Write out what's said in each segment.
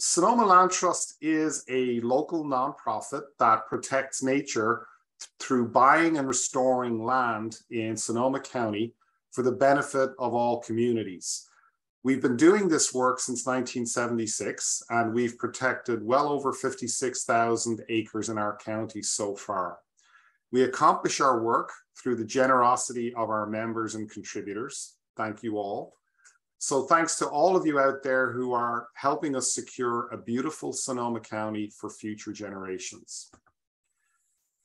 Sonoma Land Trust is a local nonprofit that protects nature through buying and restoring land in Sonoma County for the benefit of all communities. We've been doing this work since 1976, and we've protected well over 56,000 acres in our county so far. We accomplish our work through the generosity of our members and contributors. Thank you all. So thanks to all of you out there who are helping us secure a beautiful Sonoma County for future generations.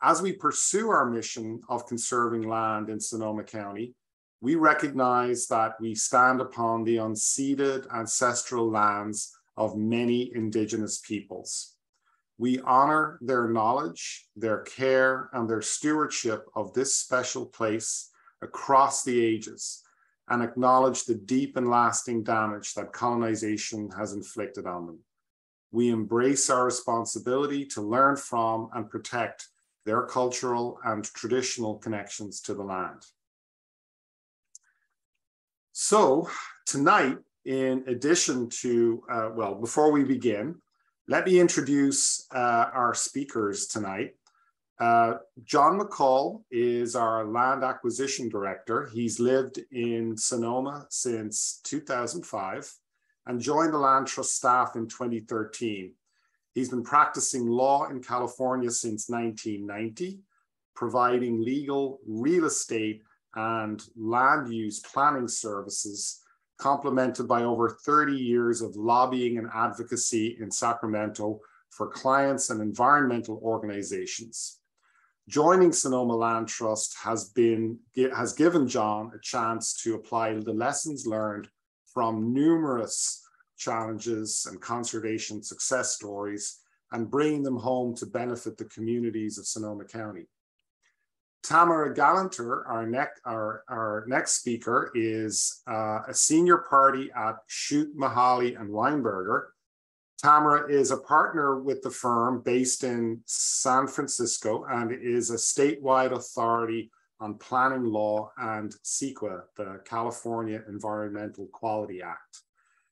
As we pursue our mission of conserving land in Sonoma County, we recognize that we stand upon the unceded ancestral lands of many Indigenous peoples. We honor their knowledge, their care, and their stewardship of this special place across the ages, and acknowledge the deep and lasting damage that colonization has inflicted on them. We embrace our responsibility to learn from and protect their cultural and traditional connections to the land. So tonight, in addition to, before we begin, let me introduce our speakers tonight. John Mccall is our Land Acquisition Director. He's lived in Sonoma since 2005 and joined the Land Trust staff in 2013. He's been practicing law in California since 1990, providing legal, real estate, and land use planning services, complemented by over 30 years of lobbying and advocacy in Sacramento for clients and environmental organizations. Joining Sonoma Land Trust has given John a chance to apply the lessons learned from numerous challenges and conservation success stories and bringing them home to benefit the communities of Sonoma County. Tamara Gallanter, our next speaker, is a senior party at Schutt, Mahaly and Weinberger. Tamara is a partner with the firm based in San Francisco and is a statewide authority on planning law and CEQA, the California Environmental Quality Act.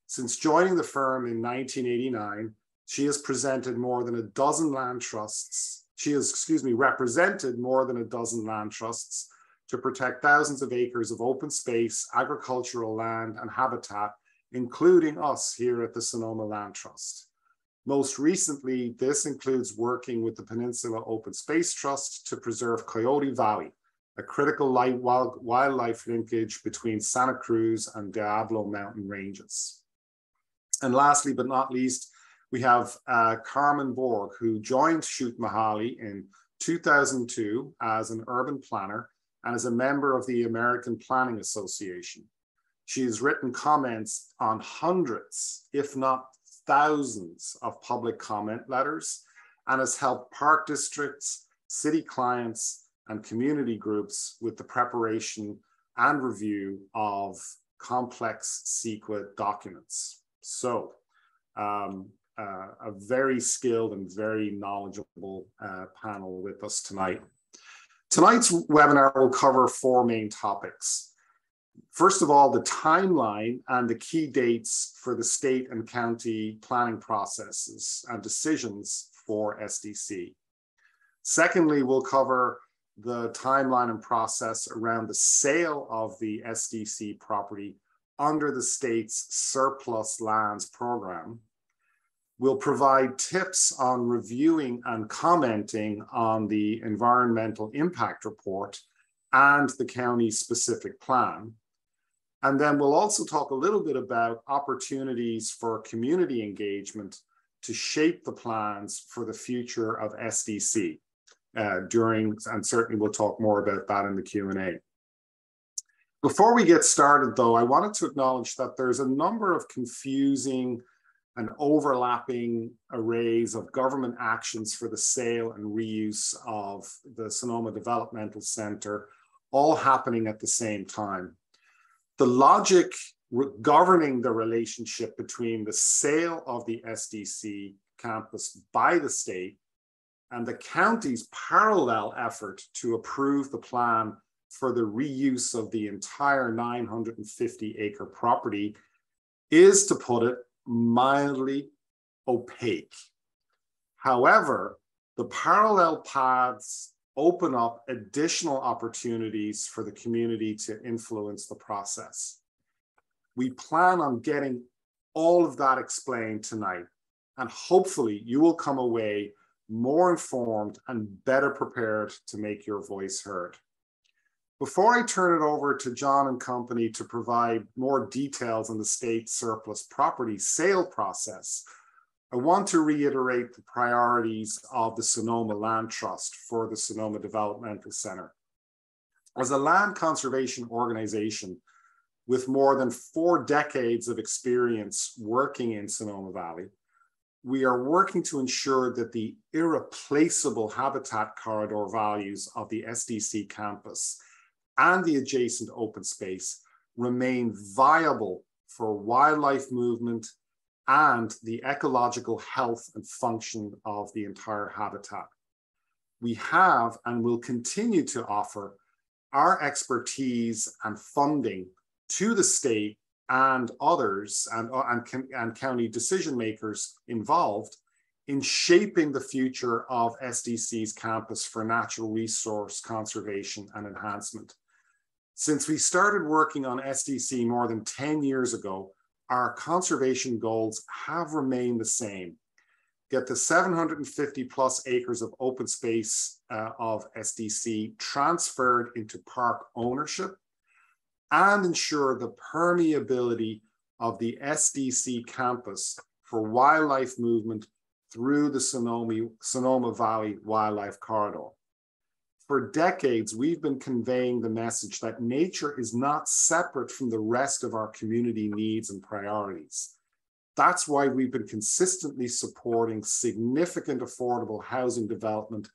Since joining the firm in 1989, she has presented more than a dozen land trusts. She has, represented more than a dozen land trusts to protect thousands of acres of open space, agricultural land, and habitat, including us here at the Sonoma Land Trust. Most recently, this includes working with the Peninsula Open Space Trust to preserve Coyote Valley, a critical wildlife linkage between Santa Cruz and Diablo Mountain ranges. And lastly, but not least, we have Carmen Borg, who joined Schutt Mahaly in 2002 as an urban planner and is a member of the American Planning Association. She has written comments on hundreds, if not thousands, of public comment letters and has helped park districts, city clients, and community groups with the preparation and review of complex CEQA documents. So, a very skilled and very knowledgeable panel with us tonight. Tonight's webinar will cover four main topics. First of all, the timeline and the key dates for the state and county planning processes and decisions for SDC. Secondly, we'll cover the timeline and process around the sale of the SDC property under the state's surplus lands program. We'll provide tips on reviewing and commenting on the environmental impact report and the county's specific plan. And then we'll also talk a little bit about opportunities for community engagement to shape the plans for the future of SDC and certainly we'll talk more about that in the Q&A. Before we get started though, I wanted to acknowledge that there's a number of confusing and overlapping arrays of government actions for the sale and reuse of the Sonoma Developmental Center, all happening at the same time. The logic governing the relationship between the sale of the SDC campus by the state and the county's parallel effort to approve the plan for the reuse of the entire 950-acre property is, to put it mildly, opaque. However, the parallel paths open up additional opportunities for the community to influence the process. We plan on getting all of that explained tonight, and hopefully you will come away more informed and better prepared to make your voice heard. Before I turn it over to John and company to provide more details on the state surplus property sale process, I want to reiterate the priorities of the Sonoma Land Trust for the Sonoma Developmental Center. As a land conservation organization with more than 4 decades of experience working in Sonoma Valley, we are working to ensure that the irreplaceable habitat corridor values of the SDC campus and the adjacent open space remain viable for wildlife movement and the ecological health and function of the entire habitat. We have and will continue to offer our expertise and funding to the state and others and county decision makers involved in shaping the future of SDC's campus for natural resource conservation and enhancement. Since we started working on SDC more than 10 years ago, our conservation goals have remained the same. Get the 750 plus acres of open space of SDC transferred into park ownership and ensure the permeability of the SDC campus for wildlife movement through the Sonoma Valley Wildlife Corridor. For decades, we've been conveying the message that nature is not separate from the rest of our community needs and priorities. That's why we've been consistently supporting significant affordable housing development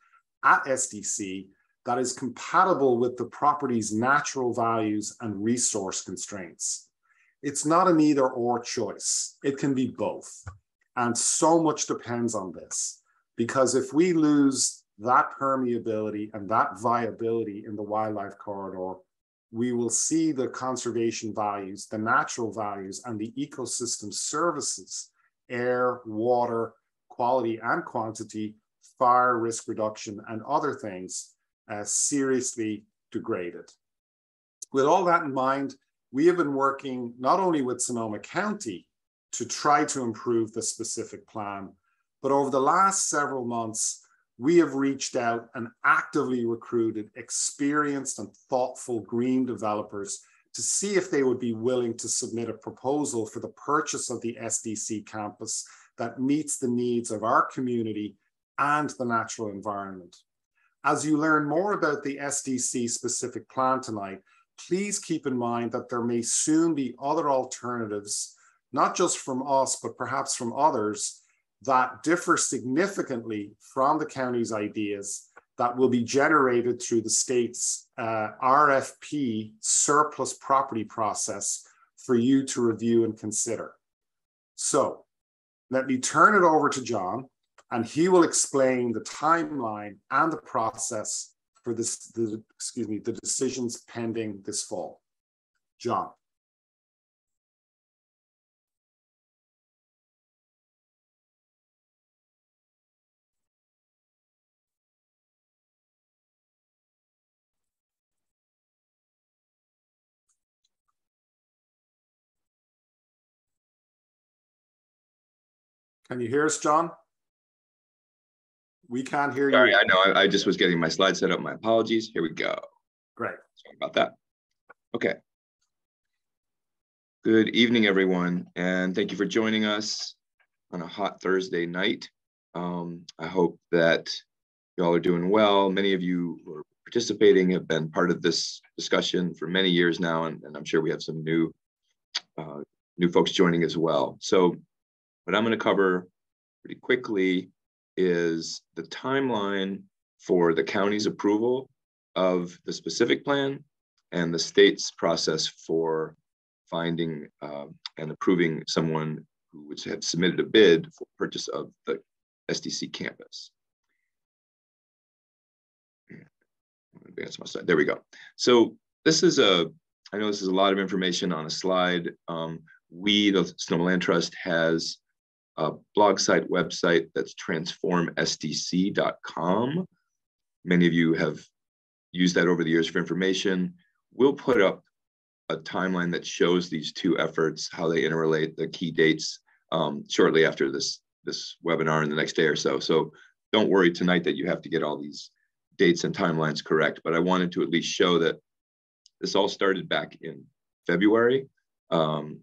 at SDC that is compatible with the property's natural values and resource constraints. It's not an either-or choice. It can be both. And so much depends on this, because if we lose that permeability and that viability in the wildlife corridor, we will see the conservation values, the natural values, and the ecosystem services, air, water, quality and quantity, fire risk reduction, and other things seriously degraded. With all that in mind, we have been working not only with Sonoma County to try to improve the specific plan, but over the last several months, we have reached out and actively recruited experienced and thoughtful green developers to see if they would be willing to submit a proposal for the purchase of the SDC campus that meets the needs of our community and the natural environment. As you learn more about the SDC specific plan tonight, please keep in mind that there may soon be other alternatives, not just from us, but perhaps from others, that differ significantly from the county's ideas that will be generated through the state's RFP surplus property process for you to review and consider. So let me turn it over to John, and he will explain the timeline and the process for the decisions pending this fall. John. Can you hear us, John? We can't hear you. Sorry, I know. I just was getting my slide set up. My apologies. Here we go. Great. Sorry about that. Okay. Good evening, everyone, and thank you for joining us on a hot Thursday night. I hope that you all are doing well. Many of you who are participating have been part of this discussion for many years now, and I'm sure we have some new folks joining as well. So what I'm going to cover pretty quickly is the timeline for the county's approval of the specific plan and the state's process for finding and approving someone who would have submitted a bid for purchase of the SDC campus. Advance my slide. There we go. So this is I know this is a lot of information on a slide. We, the Sonoma Land Trust, has blog site, website, that's transformsdc.com. Many of you have used that over the years for information. We'll put up a timeline that shows these two efforts, how they interrelate, the key dates, shortly after this webinar in the next day or so. So don't worry tonight that you have to get all these dates and timelines correct, but I wanted to at least show that this all started back in February and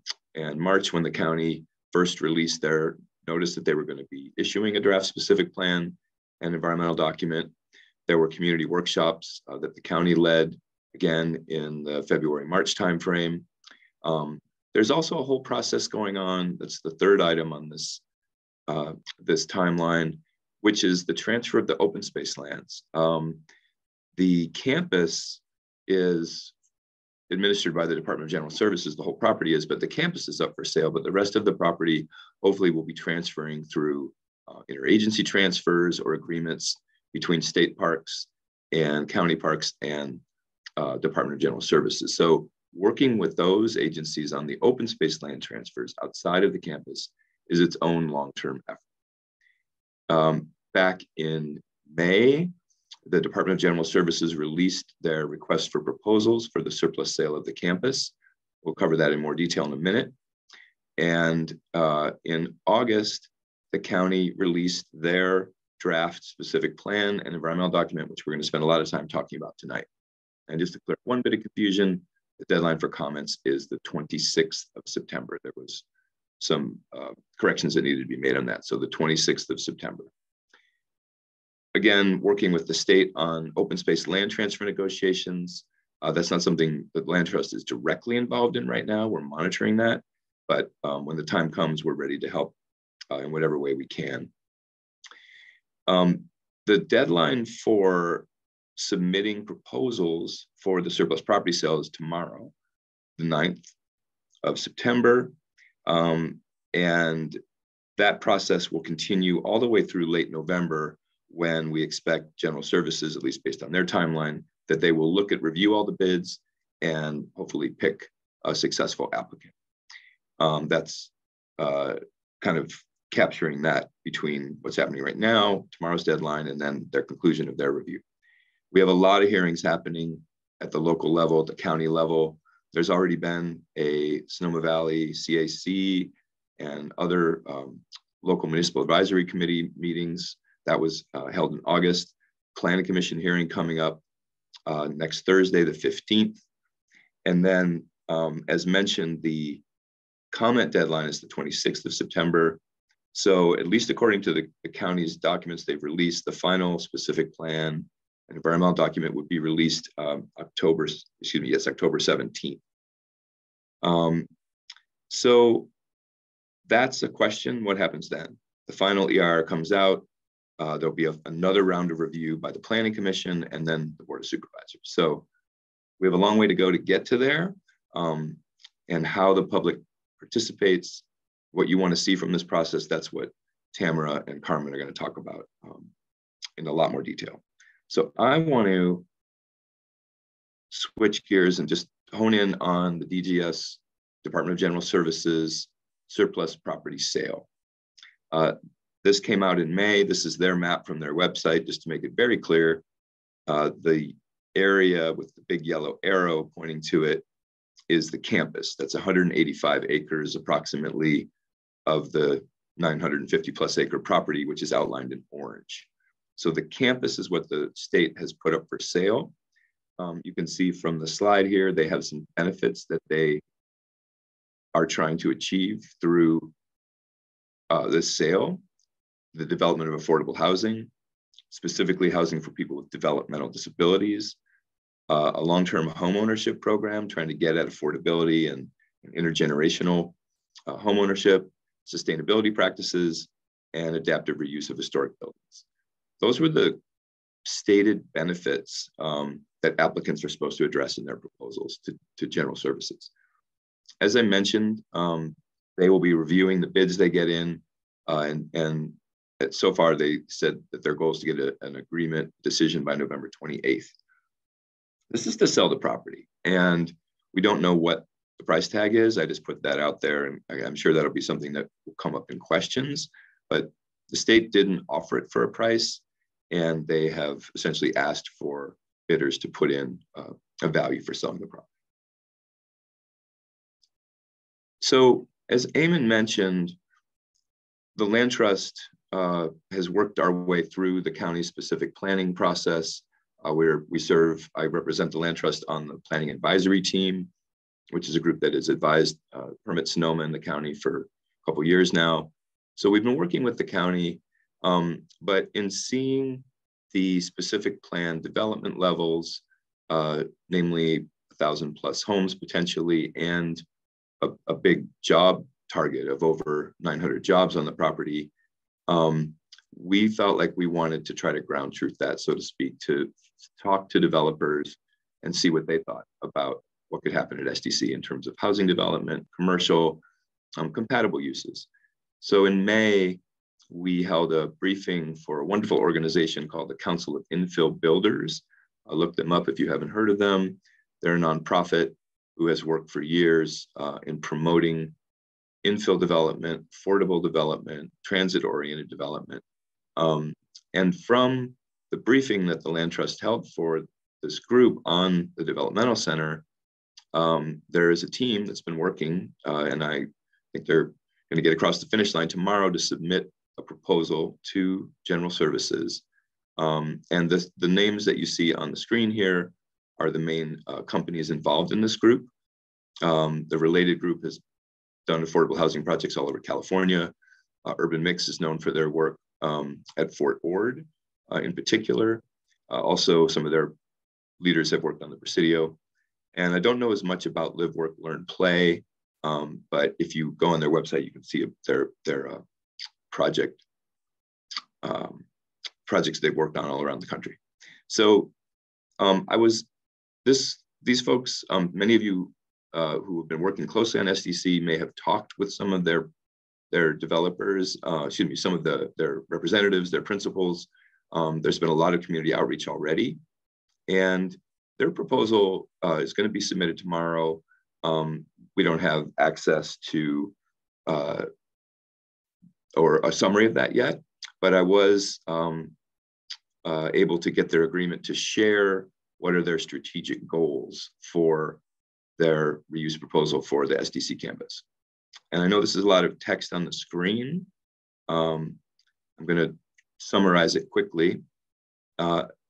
March, when the county first released their notice that they were going to be issuing a draft specific plan and environmental document. There were community workshops that the county led, again, in the February-March timeframe. There's also a whole process going on. That's the third item on this, this timeline, which is the transfer of the open space lands. The campus is administered by the Department of General Services, the whole property is, but the campus is up for sale, but the rest of the property hopefully will be transferring through interagency transfers or agreements between state parks and county parks and Department of General Services. So working with those agencies on the open space land transfers outside of the campus is its own long-term effort. Back in May, the Department of General Services released their request for proposals for the surplus sale of the campus. We'll cover that in more detail in a minute. And in August, the county released their draft specific plan and environmental document, which we're going to spend a lot of time talking about tonight. And just to clear up one bit of confusion, the deadline for comments is the 26th of September. There was some corrections that needed to be made on that. So the 26th of September. Again, working with the state on open space land transfer negotiations. That's not something that Land Trust is directly involved in right now. We're monitoring that, but when the time comes, we're ready to help in whatever way we can. The deadline for submitting proposals for the surplus property sale is tomorrow, the 9th of September. And that process will continue all the way through late November, when we expect General Services, at least based on their timeline, that they will look at, review all the bids and hopefully pick a successful applicant. That's kind of capturing that between what's happening right now, tomorrow's deadline, and then their conclusion of their review. We have a lot of hearings happening at the local level, at the county level. There's already been a Sonoma Valley CAC and other local municipal advisory committee meetings. That was held in August. Planning Commission hearing coming up next Thursday, the 15th. And then, as mentioned, the comment deadline is the 26th of September. So at least according to the county's documents they've released, the final specific plan and environmental document would be released October 17th. So that's a question. What happens then? The final EIR comes out. There'll be another round of review by the Planning Commission and then the Board of Supervisors. So we have a long way to go to get to there, and how the public participates, what you want to see from this process, that's what Tamara and Carmen are going to talk about in a lot more detail. So I want to switch gears and just hone in on the DGS, Department of General Services, surplus property sale. This came out in May. This is their map from their website, just to make it very clear. The area with the big yellow arrow pointing to it is the campus. That's 185 acres approximately of the 950 plus acre property, which is outlined in orange. So the campus is what the state has put up for sale. You can see from the slide here, they have some benefits that they are trying to achieve through this sale. The development of affordable housing, specifically housing for people with developmental disabilities, a long-term home ownership program trying to get at affordability and intergenerational home ownership, sustainability practices, and adaptive reuse of historic buildings. Those were the stated benefits that applicants are supposed to address in their proposals to General Services. As I mentioned, they will be reviewing the bids they get in, and so far they said that their goal is to get an agreement decision by November 28th. This is to sell the property, and we don't know what the price tag is. I just put that out there, and I'm sure that'll be something that will come up in questions. But the state didn't offer it for a price, and they have essentially asked for bidders to put in a value for selling the property. So as Eamon mentioned, the Land Trust has worked our way through the county's specific planning process. I represent the Land Trust on the planning advisory team, which is a group that has advised Permit Sonoma in the county for a couple of years now. So we've been working with the county, but in seeing the specific plan development levels, namely 1,000+ homes potentially, and a big job target of over 900 jobs on the property, we felt like we wanted to try to ground truth that, so to speak, to talk to developers and see what they thought about what could happen at SDC in terms of housing development, commercial, compatible uses. So in May, we held a briefing for a wonderful organization called the Council of Infill Builders. Look them up if you haven't heard of them. They're a nonprofit who has worked for years in promoting infill development, affordable development, transit-oriented development. And from the briefing that the Land Trust held for this group on the developmental center, there is a team that's been working, and I think they're going to get across the finish line tomorrow to submit a proposal to General Services. And the names that you see on the screen here are the main companies involved in this group. The related group has done affordable housing projects all over California. Urban Mix is known for their work at Fort Ord in particular. Also, some of their leaders have worked on the Presidio. And I don't know as much about Live, Work, Learn, Play, but if you go on their website, you can see their projects they've worked on all around the country. So these folks, many of you who have been working closely on SDC may have talked with some of their developers, some of their representatives, their principals. There's been a lot of community outreach already, and their proposal is going to be submitted tomorrow. We don't have access to or a summary of that yet, but I was able to get their agreement to share what are their strategic goals for their reuse proposal for the SDC campus. And I know this is a lot of text on the screen. I'm going to summarize it quickly.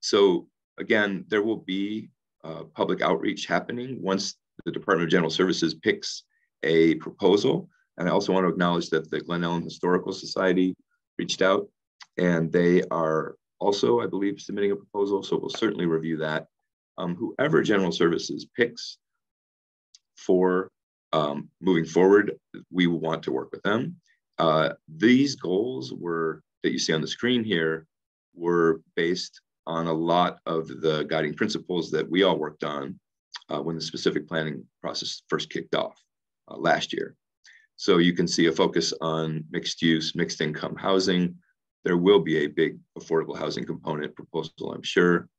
So again, there will be public outreach happening once the Department of General Services picks a proposal. And I also want to acknowledge that the Glen Ellen Historical Society reached out, and they are also, I believe, submitting a proposal. So we'll certainly review that. Whoever General Services picks for moving forward, we will want to work with them. These goals that you see on the screen here were based on a lot of the guiding principles that we all worked on when the specific planning process first kicked off last year. So you can see a focus on mixed use, mixed income housing. There will be a big affordable housing component proposal, I'm sure.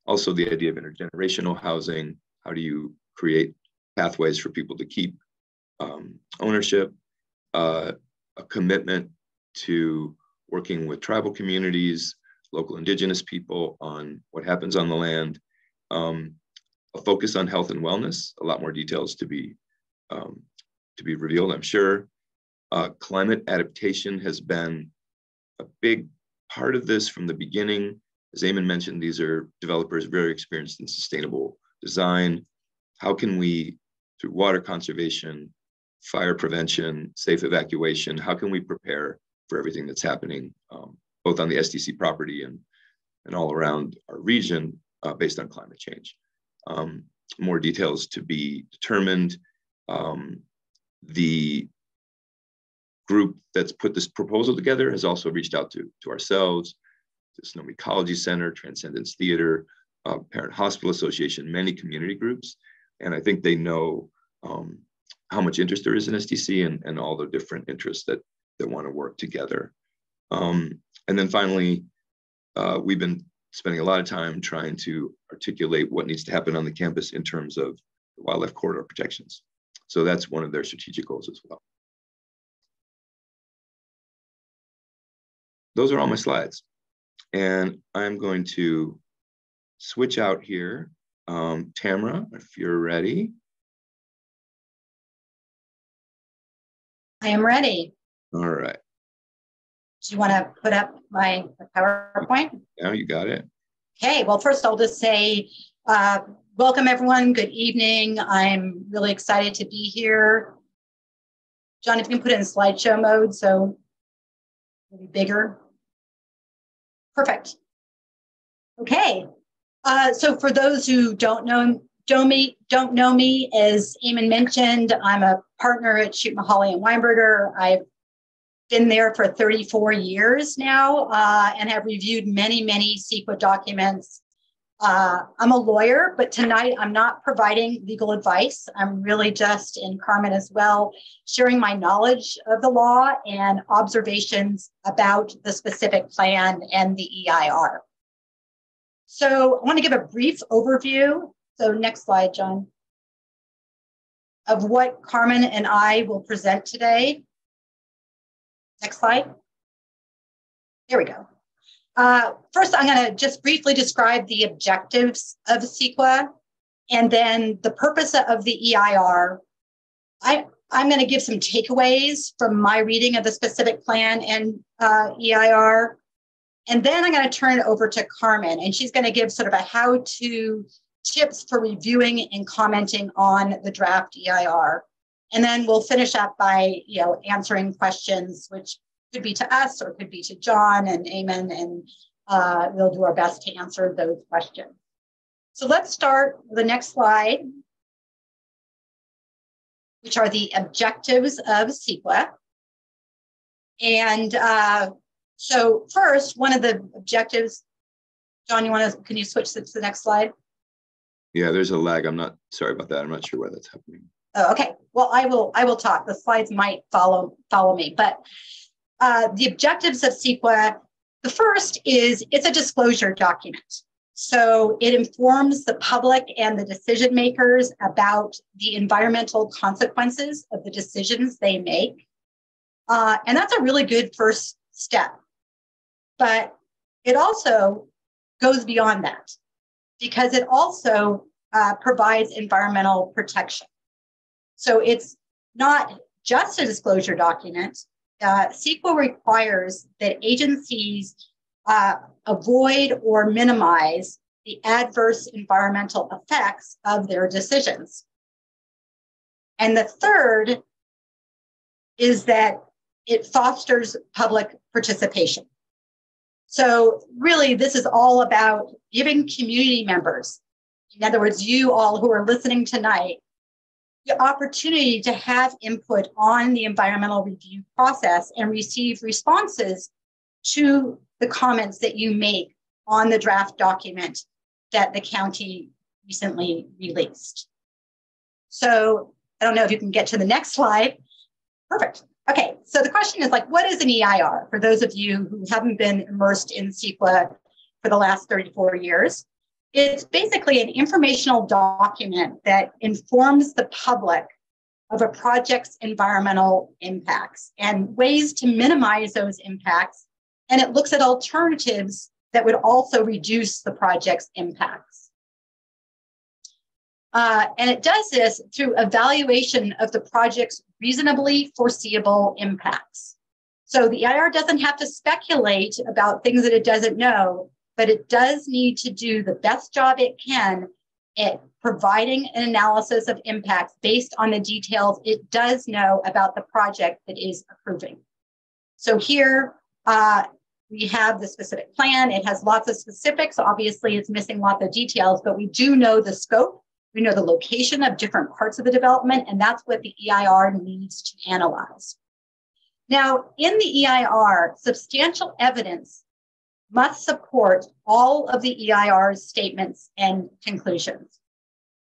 Also the idea of intergenerational housing. How do you create pathways for people to keep ownership? A commitment to working with tribal communities, local indigenous people on what happens on the land. A focus on health and wellness. A lot more details to be revealed, I'm sure. Climate adaptation has been a big part of this from the beginning. As Eamon mentioned, these are developers very experienced in sustainable design. How can we, through water conservation, fire prevention, safe evacuation, how can we prepare for everything that's happening, both on the SDC property and all around our region based on climate change? More details to be determined. The group that's put this proposal together has also reached out to ourselves, the Sonoma Ecology Center, Transcendence Theater, Parent Hospital Association, many community groups. And I think they know how much interest there is in SDC and all the different interests that want to work together. And then finally, we've been spending a lot of time trying to articulate what needs to happen on the campus in terms of wildlife corridor protections. So that's one of their strategic goals as well. Those are all my slides. And I'm going to switch out here. Tamara, if you're ready. I am ready. All right. Do you want to put up my PowerPoint? Yeah, you got it. Okay, well, first I'll just say, welcome everyone, good evening. I'm really excited to be here. John, if you can put it in slideshow mode, so it'll be bigger. Perfect. Okay, so for those who don't know me, as Eamon mentioned, I'm a partner at Shoot Mahali and Weinberger. I've been there for 34 years now and have reviewed many CEQA documents. I'm a lawyer, but tonight I'm not providing legal advice. I'm really just, and Carmen as well, sharing my knowledge of the law and observations about the specific plan and the EIR. So I want to give a brief overview. So next slide, John, of what Carmen and I will present today. Next slide. There we go. First, I'm going to just briefly describe the objectives of CEQA and then the purpose of the EIR. I'm going to give some takeaways from my reading of the specific plan and EIR. And then I'm going to turn it over to Carmen, and she's going to give sort of a how-to tips for reviewing and commenting on the draft EIR. And then we'll finish up by, answering questions, which could be to us or could be to John and Eamon, and we'll do our best to answer those questions. So let's start with the next slide, which are the objectives of CEQA. And so first, one of the objectives, John, can you switch to the next slide? Yeah, there's a lag. I'm not sorry about that. I'm not sure why that's happening. Oh, okay. Well, I will talk. The slides might follow me, but the objectives of CEQA, the first is it's a disclosure document. So it informs the public and the decision makers about the environmental consequences of the decisions they make. And that's a really good first step. But it also goes beyond that, because it also provides environmental protection. So it's not just a disclosure document. CEQA requires that agencies avoid or minimize the adverse environmental effects of their decisions. And the third is that it fosters public participation. So really, this is all about giving community members, in other words, you all who are listening tonight, the opportunity to have input on the environmental review process and receive responses to the comments that you make on the draft document that the county recently released. So I don't know if you can get to the next slide. Perfect. Okay, so the question is what is an EIR? For those of you who haven't been immersed in CEQA for the last 34 years, it's basically an informational document that informs the public of a project's environmental impacts and ways to minimize those impacts. And it looks at alternatives that would also reduce the project's impacts. And it does this through evaluation of the project's reasonably foreseeable impacts. So the EIR doesn't have to speculate about things that it doesn't know, but it does need to do the best job it can at providing an analysis of impacts based on the details it does know about the project that is approving. So here we have the specific plan. It has lots of specifics. Obviously, it's missing lots of details, but we do know the scope. We know the location of different parts of the development, and that's what the EIR needs to analyze. Now, in the EIR, substantial evidence must support all of the EIR's statements and conclusions.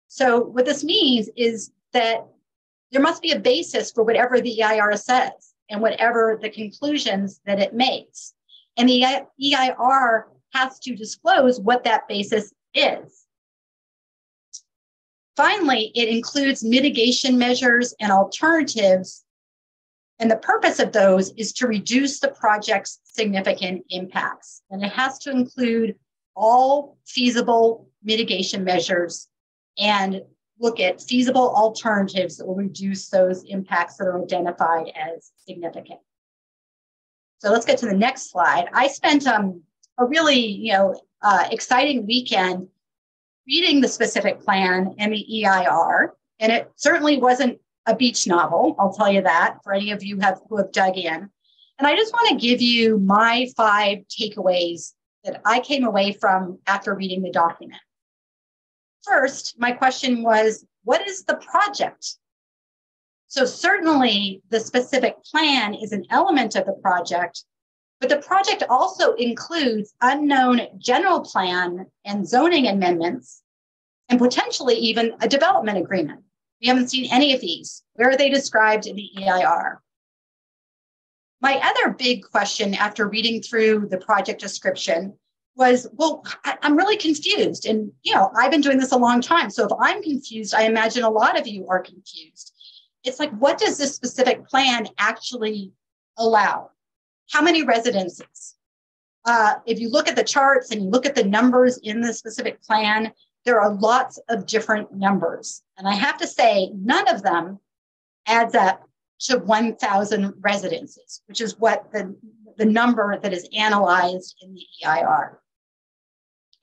So what this means is that there must be a basis for whatever the EIR says and whatever the conclusions that it makes. And the EIR has to disclose what that basis is. Finally, it includes mitigation measures and alternatives. And the purpose of those is to reduce the project's significant impacts. And it has to include all feasible mitigation measures and look at feasible alternatives that will reduce those impacts that are identified as significant. So let's get to the next slide. I spent a really exciting weekend reading the specific plan and the EIR, and it certainly wasn't a beach novel, I'll tell you that, for any of you who have dug in. And I just want to give you my 5 takeaways that I came away from after reading the document. First, my question was, what is the project? So certainly the specific plan is an element of the project, but the project also includes unknown general plan and zoning amendments, and potentially even a development agreement. We haven't seen any of these. Where are they described in the EIR? My other big question after reading through the project description was, well, I'm really confused. And, I've been doing this a long time. So if I'm confused, I imagine a lot of you are confused. It's like, what does this specific plan actually allow? How many residences? If you look at the charts and you look at the numbers in the specific plan, there are lots of different numbers. And I have to say, none of them adds up to 1,000 residences, which is what the number that is analyzed in the EIR.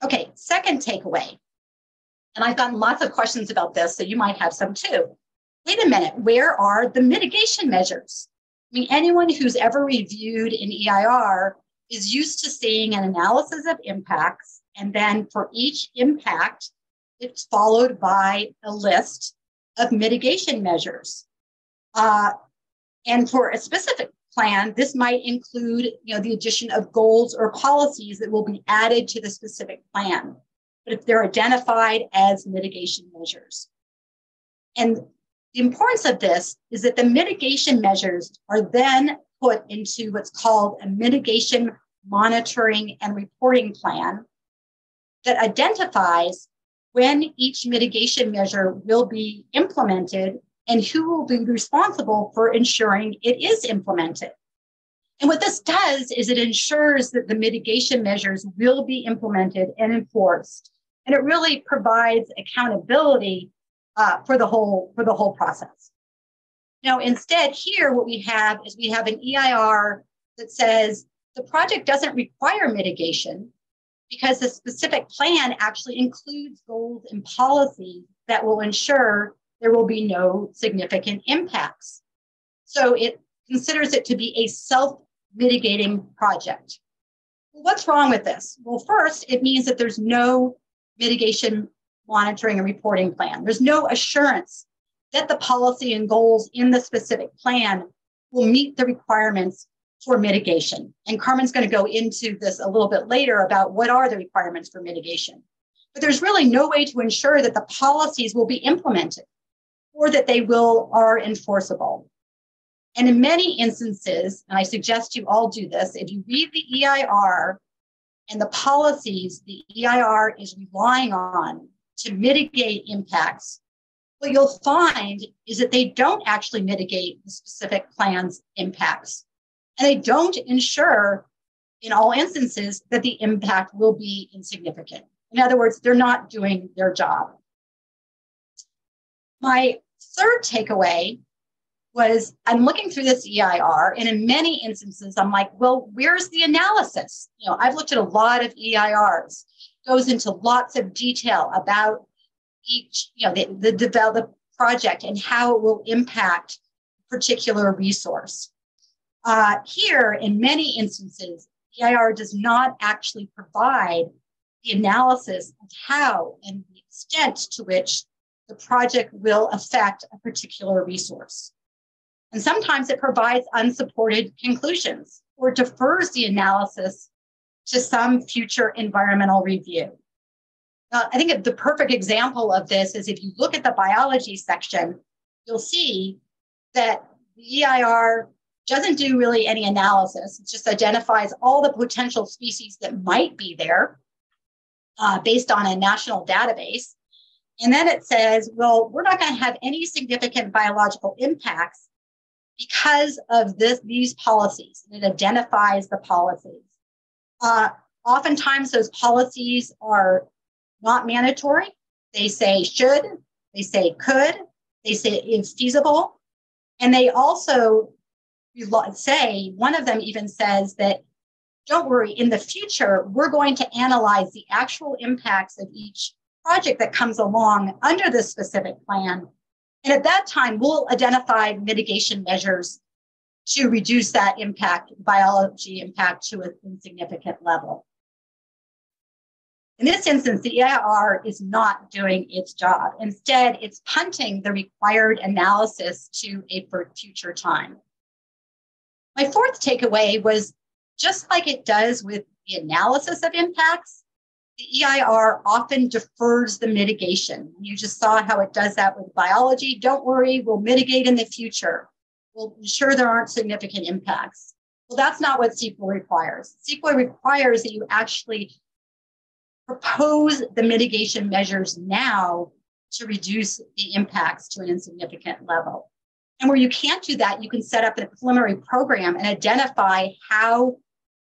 Okay, second takeaway. And I've gotten lots of questions about this, so you might have some too. Wait a minute, where are the mitigation measures? I mean, anyone who's ever reviewed an EIR is used to seeing an analysis of impacts, and then for each impact, it's followed by a list of mitigation measures. And for a specific plan, this might include, the addition of goals or policies that will be added to the specific plan, but if they're identified as mitigation measures. And the importance of this is that the mitigation measures are then put into what's called a mitigation monitoring and reporting plan that identifies when each mitigation measure will be implemented and who will be responsible for ensuring it is implemented. And what this does is it ensures that the mitigation measures will be implemented and enforced. And it really provides accountability for the whole process. Now, instead here, what we have is we have an EIR that says the project doesn't require mitigation because the specific plan actually includes goals and policies that will ensure there will be no significant impacts. So it considers it to be a self-mitigating project. Well, what's wrong with this? Well, first, it means that there's no mitigation monitoring and reporting plan. There's no assurance that the policy and goals in the specific plan will meet the requirements for mitigation. And Carmen's going to go into this a little bit later about what are the requirements for mitigation. But there's really no way to ensure that the policies will be implemented or that they are enforceable. And in many instances, and I suggest you all do this, if you read the EIR and the policies the EIR is relying on to mitigate impacts, what you'll find is that they don't actually mitigate the specific plan's impacts. And they don't ensure, in all instances, that the impact will be insignificant. In other words, they're not doing their job. My third takeaway was I'm looking through this EIR, and in many instances, I'm like, well, where's the analysis? I've looked at a lot of EIRs, goes into lots of detail about each, the developed project and how it will impact a particular resource. Here, in many instances, EIR does not actually provide the analysis of how and the extent to which the project will affect a particular resource. And sometimes it provides unsupported conclusions or defers the analysis to some future environmental review. I think the perfect example of this is if you look at the biology section, you'll see that the EIR doesn't do really any analysis. It just identifies all the potential species that might be there based on a national database. And then it says, well, we're not going to have any significant biological impacts because of these policies. It identifies the policies. Oftentimes, those policies are not mandatory. They say should, they say could, they say is feasible. And they also say, one of them even says that, don't worry, in the future, we're going to analyze the actual impacts of each project that comes along under this specific plan. And at that time, we'll identify mitigation measures to reduce that impact, biology impact, to an insignificant level. In this instance, the EIR is not doing its job. Instead, it's punting the required analysis to a future time. My fourth takeaway was, just like it does with the analysis of impacts, the EIR often defers the mitigation. You just saw how it does that with biology. Don't worry, we'll mitigate in the future. We'll ensure there aren't significant impacts. Well, that's not what CEQA requires. CEQA requires that you actually propose the mitigation measures now to reduce the impacts to an insignificant level. And where you can't do that, you can set up a preliminary program and identify how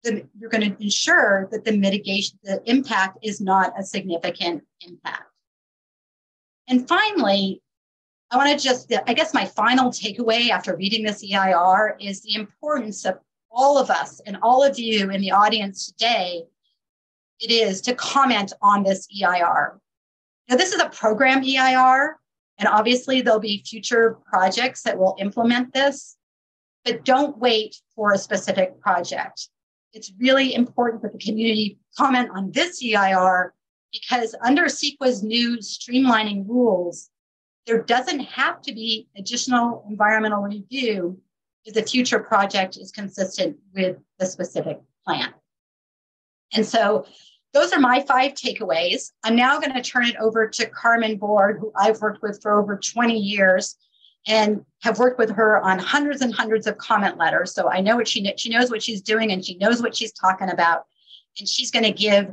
you're going to ensure that the impact is not a significant impact. And finally, I want to I guess my final takeaway after reading this EIR is the importance of all of us and all of you in the audience today, it is to comment on this EIR. Now, this is a program EIR, and obviously there'll be future projects that will implement this, but don't wait for a specific project. It's really important that the community comment on this EIR, because under CEQA's new streamlining rules, there doesn't have to be additional environmental review if the future project is consistent with the specific plan. And so those are my 5 takeaways. I'm now going to turn it over to Carmen Borg, who I've worked with for over 20 years and have worked with her on hundreds and hundreds of comment letters. So I know what she knows what she's doing, and she knows what she's talking about. And she's going to give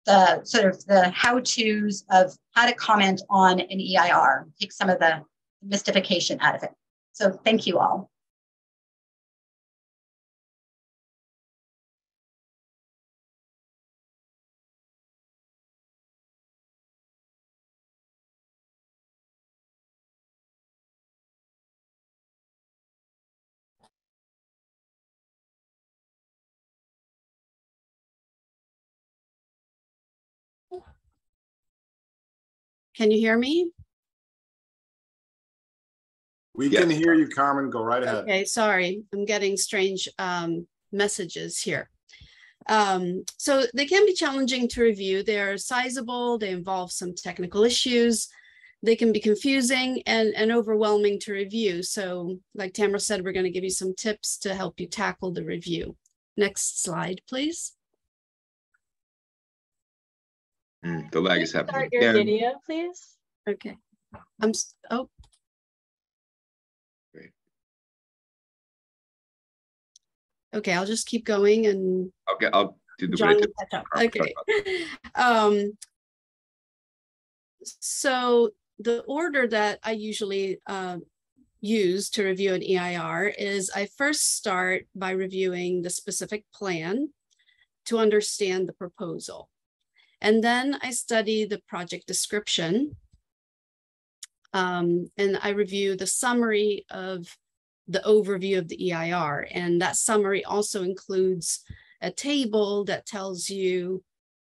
the sort of the how-tos of how to comment on an EIR, take some of the mystification out of it. So thank you all. Can you hear me? We can hear you, Carmen. Go right ahead. Okay, sorry. I'm getting strange messages here. So they can be challenging to review. They're sizable. They involve some technical issues. They can be confusing and overwhelming to review. So like Tamara said, we're going to give you some tips to help you tackle the review. Next slide, please. The lag is happening. Start your video, please. Okay. Oh. Great. Okay, I'll just keep going and Okay, I'll do the John bridge. will catch up. Okay. So the order that I usually use to review an EIR is I first start by reviewing the specific plan to understand the proposal. And then I study the project description, and I review the summary of the overview of the EIR. And that summary also includes a table that tells you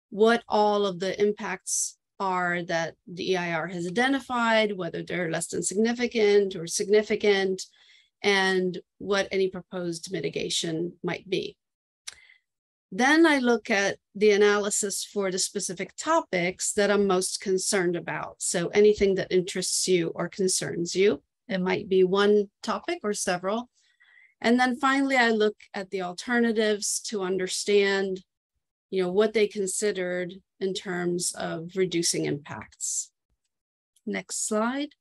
what all of the impacts are that the EIR has identified, whether they're less than significant or significant, and what any proposed mitigation might be. Then I look at the analysis for the specific topics that I'm most concerned about. So anything that interests you or concerns you, it might be one topic or several. And then finally, I look at the alternatives to understand, what they considered in terms of reducing impacts. Next slide.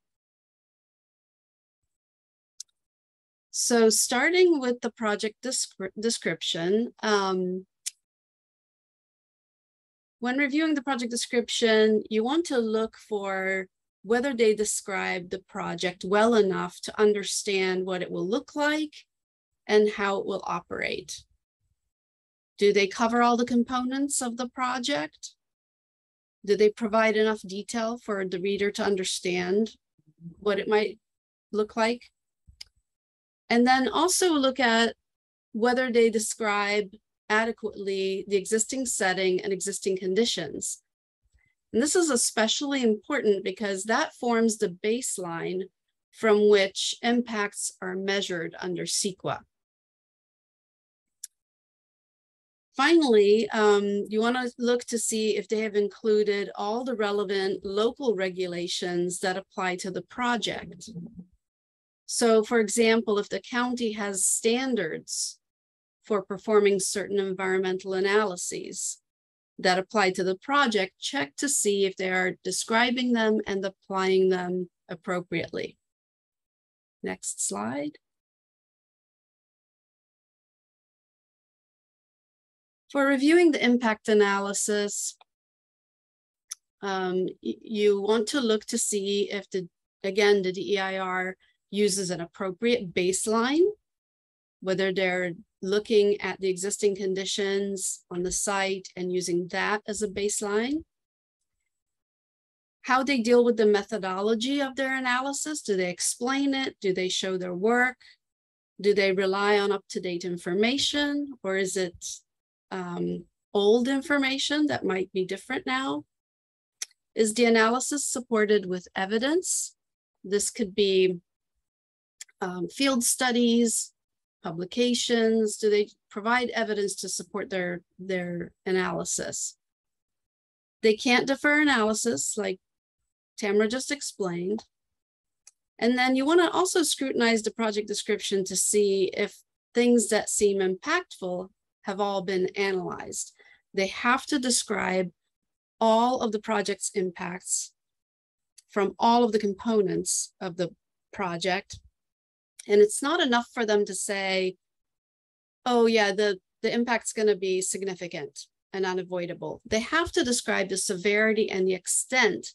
So starting with the project description, when reviewing the project description, you want to look for whether they describe the project well enough to understand what it will look like and how it will operate. Do they cover all the components of the project? Do they provide enough detail for the reader to understand what it might look like? And then also look at whether they describe adequately the existing setting and existing conditions. And this is especially important because that forms the baseline from which impacts are measured under CEQA. Finally, you want to look to see if they have included all the relevant local regulations that apply to the project. So, for example, if the county has standards for performing certain environmental analyses that apply to the project, check to see if they are describing them and applying them appropriately. Next slide. For reviewing the impact analysis, you want to look to see if the EIR uses an appropriate baseline, whether they're looking at the existing conditions on the site and using that as a baseline. How they deal with the methodology of their analysis. Do they explain it? Do they show their work? Do they rely on up-to-date information? Or is it old information that might be different now? Is the analysis supported with evidence? This could be field studies, publications. Do they provide evidence to support their analysis? They can't defer analysis, like Tamara just explained. And then you want to also scrutinize the project description to see if things that seem impactful have all been analyzed. They have to describe all of the project's impacts from all of the components of the project. And it's not enough for them to say, oh yeah, the impact's going to be significant and unavoidable. They have to describe the severity and the extent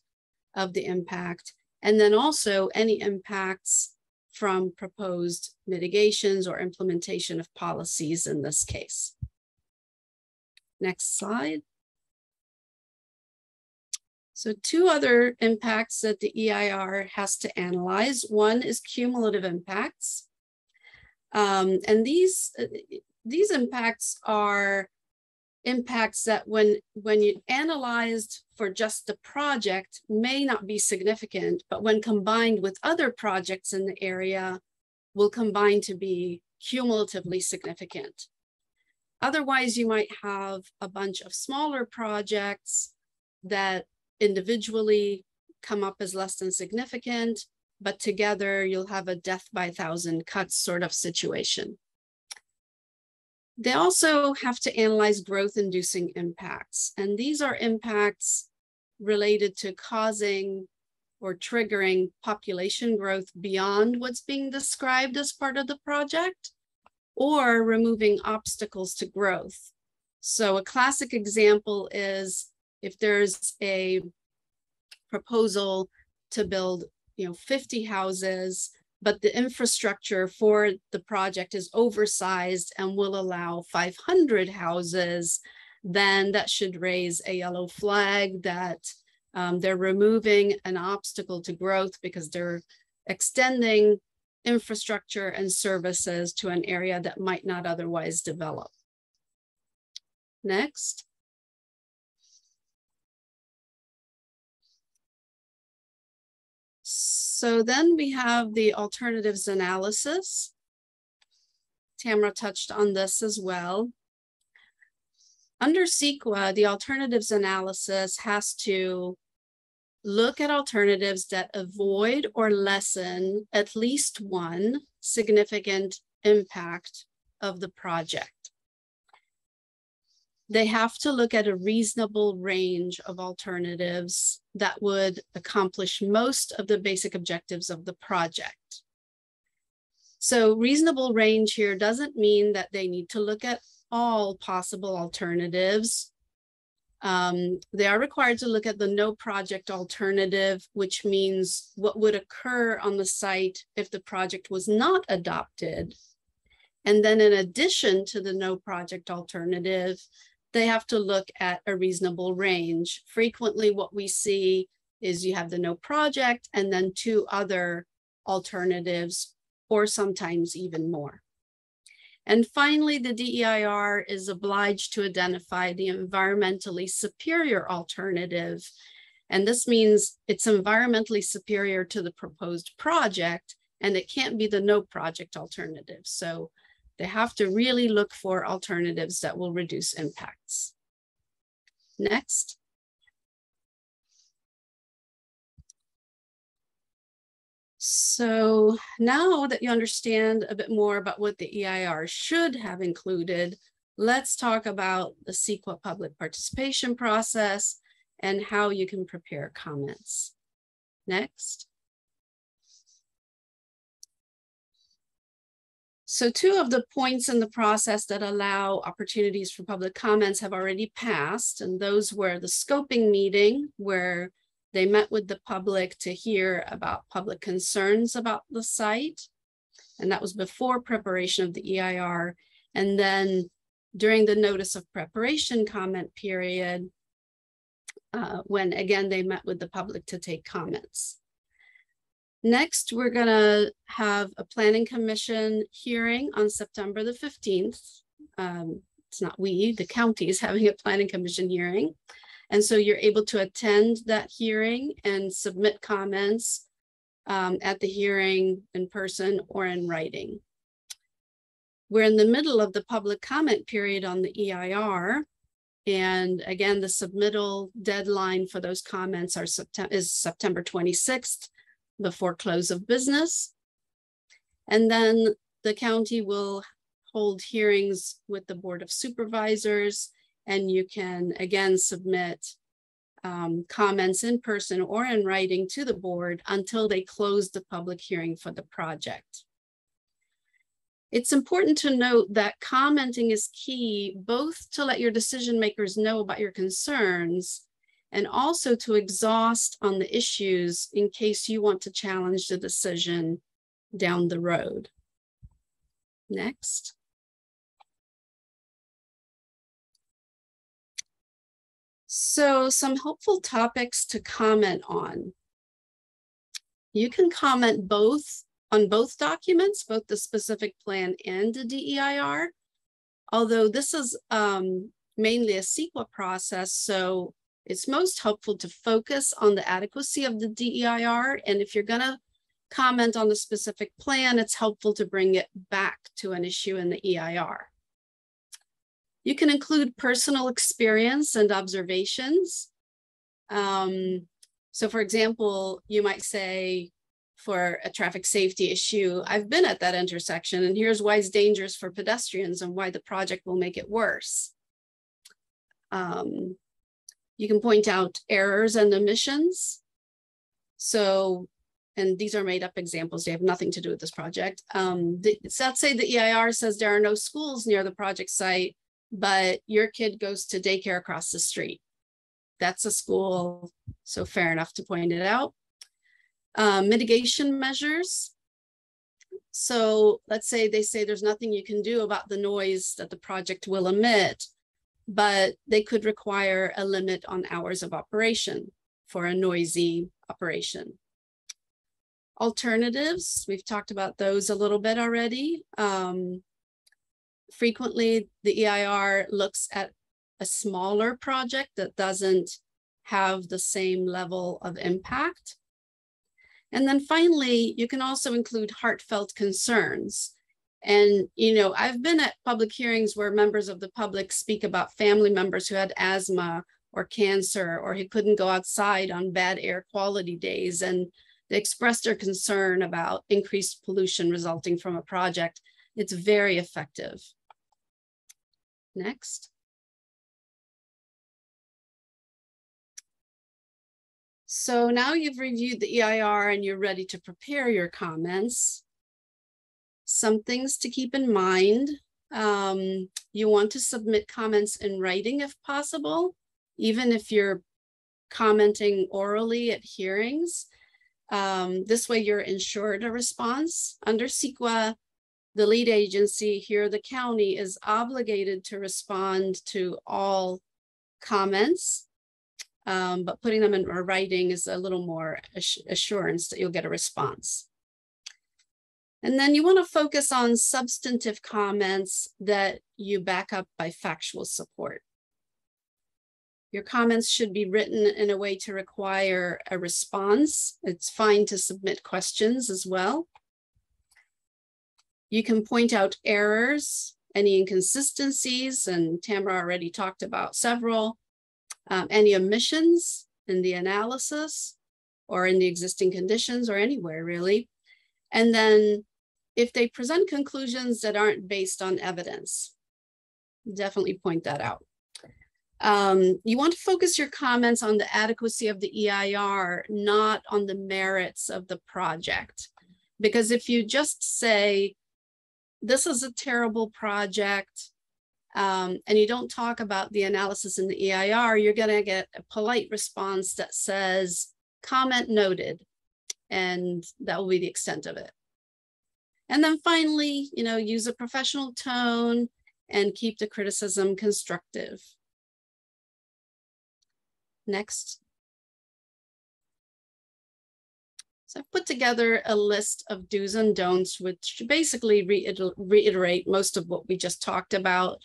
of the impact, and then also any impacts from proposed mitigations or implementation of policies in this case. Next slide. So two other impacts that the EIR has to analyze. One is cumulative impacts. And these impacts are impacts that when you analyzed for just the project may not be significant, but when combined with other projects in the area will combine to be cumulatively significant. Otherwise, you might have a bunch of smaller projects that individually come up as less than significant, but together you'll have a death by 1,000 cuts sort of situation. They also have to analyze growth-inducing impacts, and these are impacts related to causing or triggering population growth beyond what's being described as part of the project, or removing obstacles to growth. So a classic example is if there's a proposal to build 50 houses, but the infrastructure for the project is oversized and will allow 500 houses, then that should raise a yellow flag that they're removing an obstacle to growth because they're extending infrastructure and services to an area that might not otherwise develop. Next. So then we have the alternatives analysis. Tamara touched on this as well. Under CEQA, the alternatives analysis has to look at alternatives that avoid or lessen at least one significant impact of the project. They have to look at a reasonable range of alternatives that would accomplish most of the basic objectives of the project. So reasonable range here doesn't mean that they need to look at all possible alternatives. They are required to look at the no project alternative, which means what would occur on the site if the project was not adopted. And then in addition to the no project alternative, they have to look at a reasonable range. Frequently what we see is you have the no project and then 2 other alternatives, or sometimes even more. And finally, the DEIR is obliged to identify the environmentally superior alternative. And this means it's environmentally superior to the proposed project, and it can't be the no project alternative. So they have to really look for alternatives that will reduce impacts. Next. So now that you understand a bit more about what the EIR should have included, let's talk about the CEQA public participation process and how you can prepare comments. Next. So 2 of the points in the process that allow opportunities for public comments have already passed, and those were the scoping meeting, where they met with the public to hear about public concerns about the site. And that was before preparation of the EIR. And then during the notice of preparation comment period, when again, they met with the public to take comments. Next, we're gonna have a planning commission hearing on September the 15th. It's not we, the county is having a planning commission hearing. And so you're able to attend that hearing and submit comments at the hearing in person or in writing. We're in the middle of the public comment period on the EIR. And again, the submittal deadline for those comments is September 26th, before close of business. And then the county will hold hearings with the Board of Supervisors, and you can again submit comments in person or in writing to the board until they close the public hearing for the project. It's important to note that commenting is key, both to let your decision makers know about your concerns and also to exhaust on the issues in case you want to challenge the decision down the road. Next. So some helpful topics to comment on. You can comment on both documents, both the specific plan and the DEIR, although this is mainly a CEQA process, so it's most helpful to focus on the adequacy of the DEIR. And if you're gonna comment on the specific plan, it's helpful to bring it back to an issue in the EIR. You can include personal experience and observations. So for example, you might say for a traffic safety issue, I've been at that intersection and here's why it's dangerous for pedestrians and why the project will make it worse. You can point out errors and omissions. So, and these are made up examples, they have nothing to do with this project. Let's say the EIR says there are no schools near the project site, but your kid goes to daycare across the street. That's a school, so fair enough to point it out. Mitigation measures. So let's say they say there's nothing you can do about the noise that the project will emit, but they could require a limit on hours of operation for a noisy operation. Alternatives, we've talked about those a little bit already. Frequently, the EIR looks at a smaller project that doesn't have the same level of impact. And then finally, you can also include heartfelt concerns. And, you know, I've been at public hearings where members of the public speak about family members who had asthma or cancer, or who couldn't go outside on bad air quality days. And they expressed their concern about increased pollution resulting from a project. It's very effective. Next. So now you've reviewed the EIR and you're ready to prepare your comments. Some things to keep in mind. You want to submit comments in writing if possible, even if you're commenting orally at hearings. This way you're ensured a response. Under CEQA, the lead agency here, the county, is obligated to respond to all comments, but putting them in writing is a little more assurance that you'll get a response. And then you want to focus on substantive comments that you back up by factual support. Your comments should be written in a way to require a response. It's fine to submit questions as well. You can point out errors, any inconsistencies, and Tamara already talked about several, any omissions in the analysis or in the existing conditions or anywhere really. And then if they present conclusions that aren't based on evidence, definitely point that out. You want to focus your comments on the adequacy of the EIR, not on the merits of the project. Because if you just say, this is a terrible project, and you don't talk about the analysis in the EIR, you're going to get a polite response that says, comment noted, and that will be the extent of it. And then finally, use a professional tone and keep the criticism constructive. Next. So I've put together a list of do's and don'ts, which basically reiterate most of what we just talked about.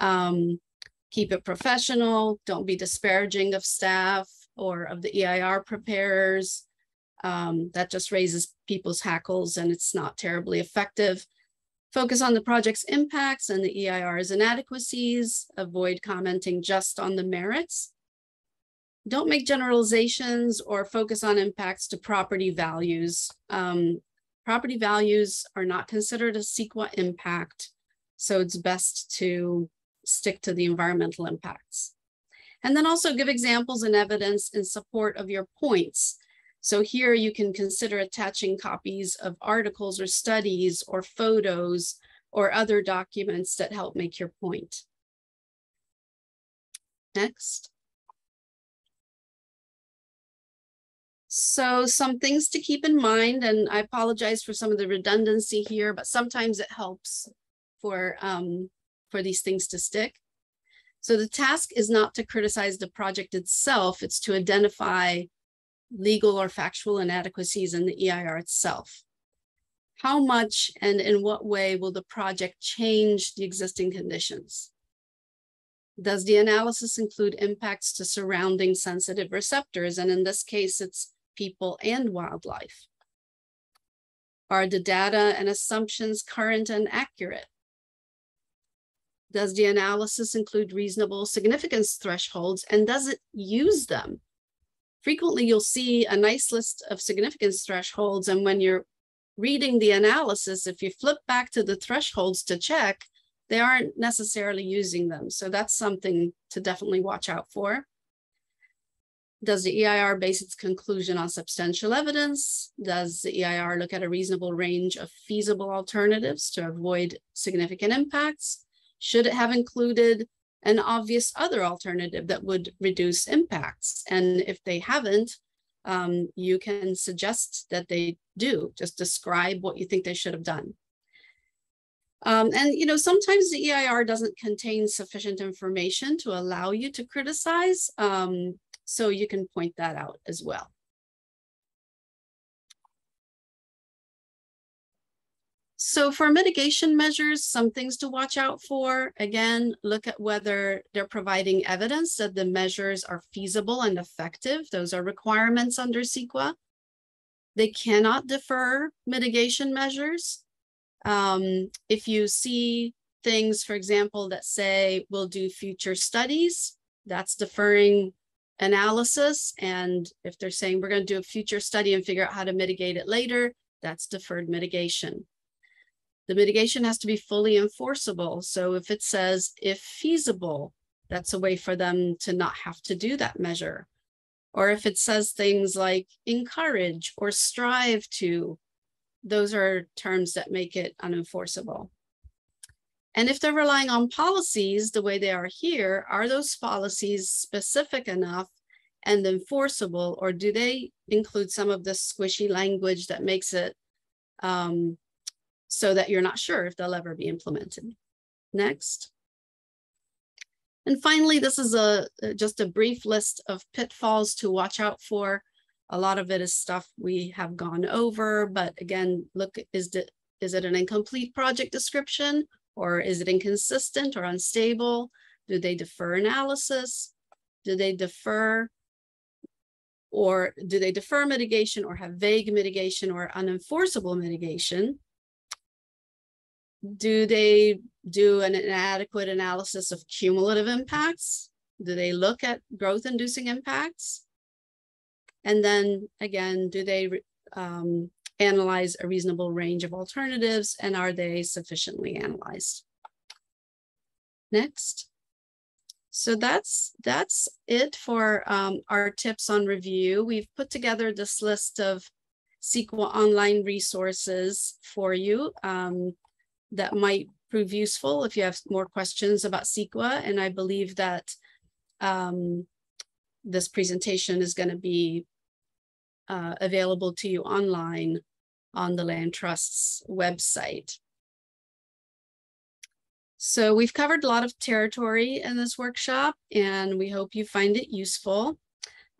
Keep it professional. Don't be disparaging of staff or of the EIR preparers. That just raises people's hackles and it's not terribly effective. Focus on the project's impacts and the EIR's inadequacies. Avoid commenting just on the merits. Don't make generalizations or focus on impacts to property values. Property values are not considered a CEQA impact, so it's best to stick to the environmental impacts. And then also give examples and evidence in support of your points. So here you can consider attaching copies of articles or studies or photos or other documents that help make your point. Next. So some things to keep in mind, and I apologize for some of the redundancy here, but sometimes it helps for these things to stick. So the task is not to criticize the project itself, it's to identify legal or factual inadequacies in the EIR itself. How much and in what way will the project change the existing conditions? Does the analysis include impacts to surrounding sensitive receptors? And in this case, it's people and wildlife. Are the data and assumptions current and accurate? Does the analysis include reasonable significance thresholds, and does it use them? Frequently, you'll see a nice list of significance thresholds, and when you're reading the analysis, if you flip back to the thresholds to check, they aren't necessarily using them. So that's something to definitely watch out for. Does the EIR base its conclusion on substantial evidence? Does the EIR look at a reasonable range of feasible alternatives to avoid significant impacts? Should it have included an obvious other alternative that would reduce impacts? And if they haven't, you can suggest that they do. Just describe what you think they should have done. And sometimes the EIR doesn't contain sufficient information to allow you to criticize. So you can point that out as well. So for mitigation measures, some things to watch out for. Again, look at whether they're providing evidence that the measures are feasible and effective. Those are requirements under CEQA. They cannot defer mitigation measures. If you see things, for example, that say we'll do future studies, that's deferring analysis. And if they're saying we're going to do a future study and figure out how to mitigate it later, that's deferred mitigation. The mitigation has to be fully enforceable. So if it says, if feasible, that's a way for them to not have to do that measure. Or if it says things like encourage or strive to, those are terms that make it unenforceable. And if they're relying on policies the way they are here, are those policies specific enough and enforceable, or do they include some of the squishy language that makes it so that you're not sure if they'll ever be implemented? Next. And finally, this is just a brief list of pitfalls to watch out for. A lot of it is stuff we have gone over, but again, look, is it an incomplete project description, or is it inconsistent or unstable? Do they defer analysis? Do they defer mitigation, or have vague mitigation or unenforceable mitigation? Do they do an inadequate analysis of cumulative impacts? Do they look at growth-inducing impacts? And then again, do they analyze a reasonable range of alternatives, and are they sufficiently analyzed? Next. So that's it for our tips on review. We've put together this list of CEQA online resources for you that might prove useful if you have more questions about CEQA. And I believe that this presentation is going to be available to you online on the Land Trust's website. So we've covered a lot of territory in this workshop, and we hope you find it useful.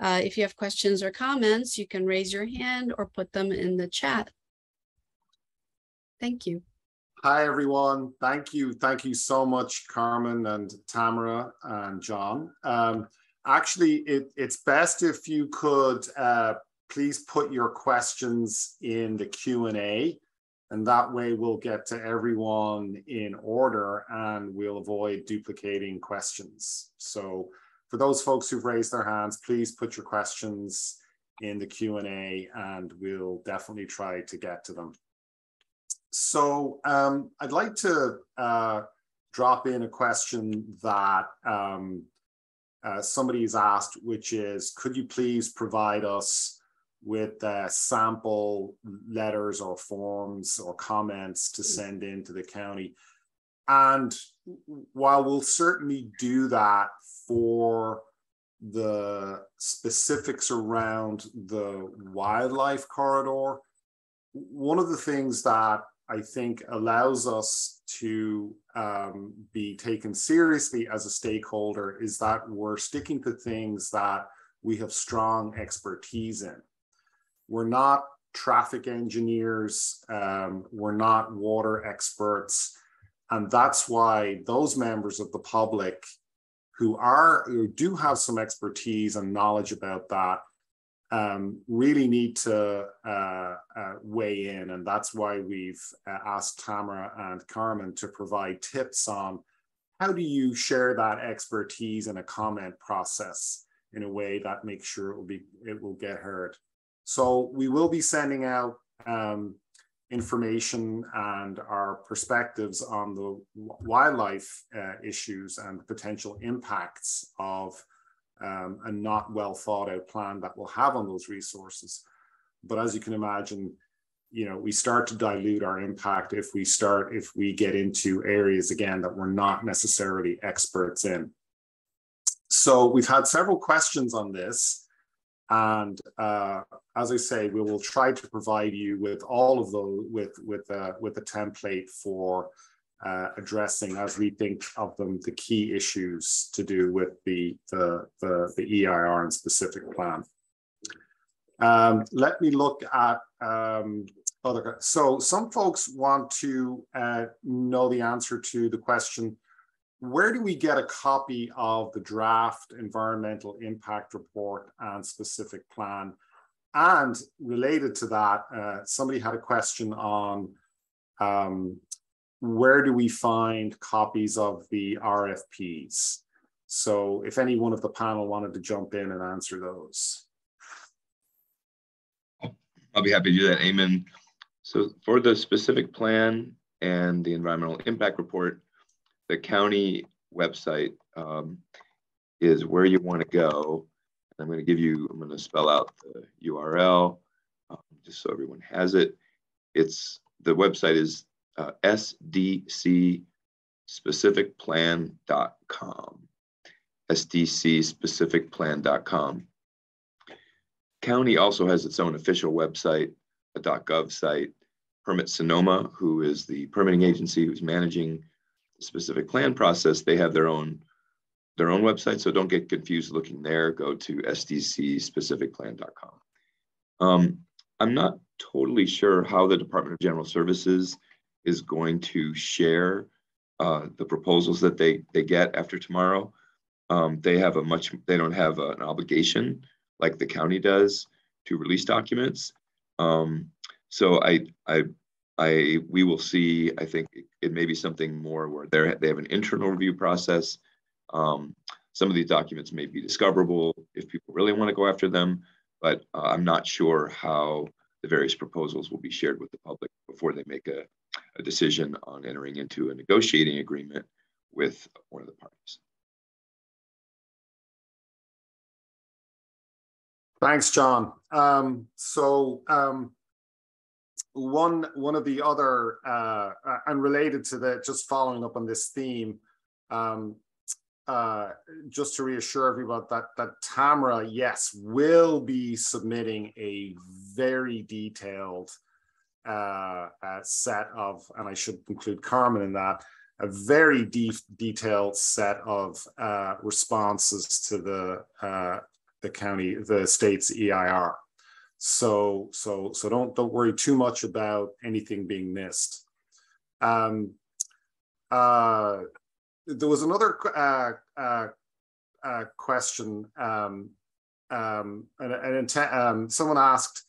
If you have questions or comments, you can raise your hand or put them in the chat. Thank you. Hi, everyone. Thank you. Thank you so much, Carmen and Tamara and John. Actually, it's best if you could please put your questions in the Q&A, and that way we'll get to everyone in order and we'll avoid duplicating questions. So for those folks who've raised their hands, please put your questions in the Q&A and we'll definitely try to get to them. So I'd like to drop in a question that somebody's asked, which is, could you please provide us with sample letters or forms or comments to send into the county? And while we'll certainly do that for the specifics around the wildlife corridor, one of the things that I think allows us to be taken seriously as a stakeholder is that we're sticking to things that we have strong expertise in. We're not traffic engineers, we're not water experts, and that's why those members of the public who do have some expertise and knowledge about that really need to weigh in, and that's why we've asked Tamara and Carmen to provide tips on how do you share that expertise in a comment process in a way that makes sure it will get heard. So we will be sending out information and our perspectives on the wildlife issues and potential impacts of a not well thought out plan that we'll have on those resources. But as you can imagine, you know, we start to dilute our impact if we get into areas again that we're not necessarily experts in. So we've had several questions on this, and as I say, we will try to provide you with all of those with a template for addressing, as we think of them, the key issues to do with the EIR and specific plan. Let me look at other. So some folks want to know the answer to the question, where do we get a copy of the draft environmental impact report and specific plan? And related to that, somebody had a question on where do we find copies of the RFPs? So if any one of the panel wanted to jump in and answer those. I'll be happy to do that, Eamon. So for the specific plan and the environmental impact report, the county website is where you want to go. I'm going to spell out the URL just so everyone has it. The website is SDC SDCSpecificPlan.com. SDCSpecificPlan.com. County also has its own official website, a .gov site. Permit Sonoma, who is the permitting agency who's managing the specific plan process, they have their own website, so don't get confused looking there. Go to SDCSpecificPlan.com. I'm not totally sure how the Department of General Services is going to share the proposals that they get after tomorrow. They don't have an obligation like the county does to release documents. So we will see. I think it may be something more where they have an internal review process. Some of these documents may be discoverable if people really want to go after them, but I'm not sure how the various proposals will be shared with the public before they make a decision on entering into a negotiating agreement with one of the parties. Thanks, John. One of the other, and related to that, just following up on this theme, just to reassure everybody that Tamara, yes, will be submitting a very detailed set of, and I should include Carmen in that, a very detailed set of responses to the state's EIR. So don't worry too much about anything being missed. There was another question, someone asked,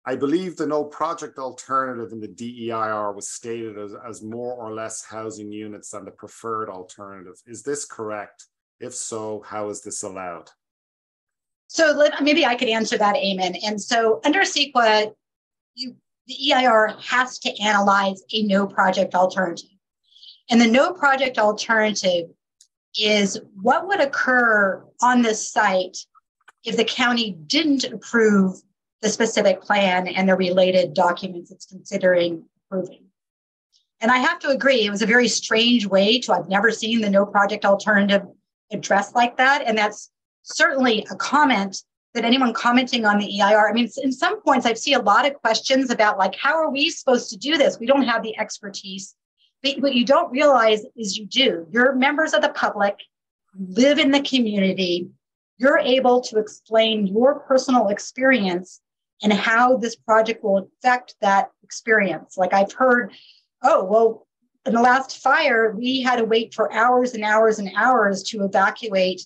I believe the no project alternative in the DEIR was stated as more or less housing units than the preferred alternative. Is this correct? If so, how is this allowed? So maybe I could answer that, Eamon. And so under CEQA, the EIR has to analyze a no project alternative. And the no project alternative is what would occur on this site if the county didn't approve the specific plan and the related documents it's considering approving. And I have to agree, it was a very strange way I've never seen the no project alternative addressed like that. And that's certainly a comment that anyone commenting on the EIR, I mean, in some points I've seen a lot of questions about like, how are we supposed to do this? We don't have the expertise. But what you don't realize is you do. You're members of the public, live in the community. You're able to explain your personal experience and how this project will affect that experience. Like I've heard, oh, well, in the last fire, we had to wait for hours and hours and hours to evacuate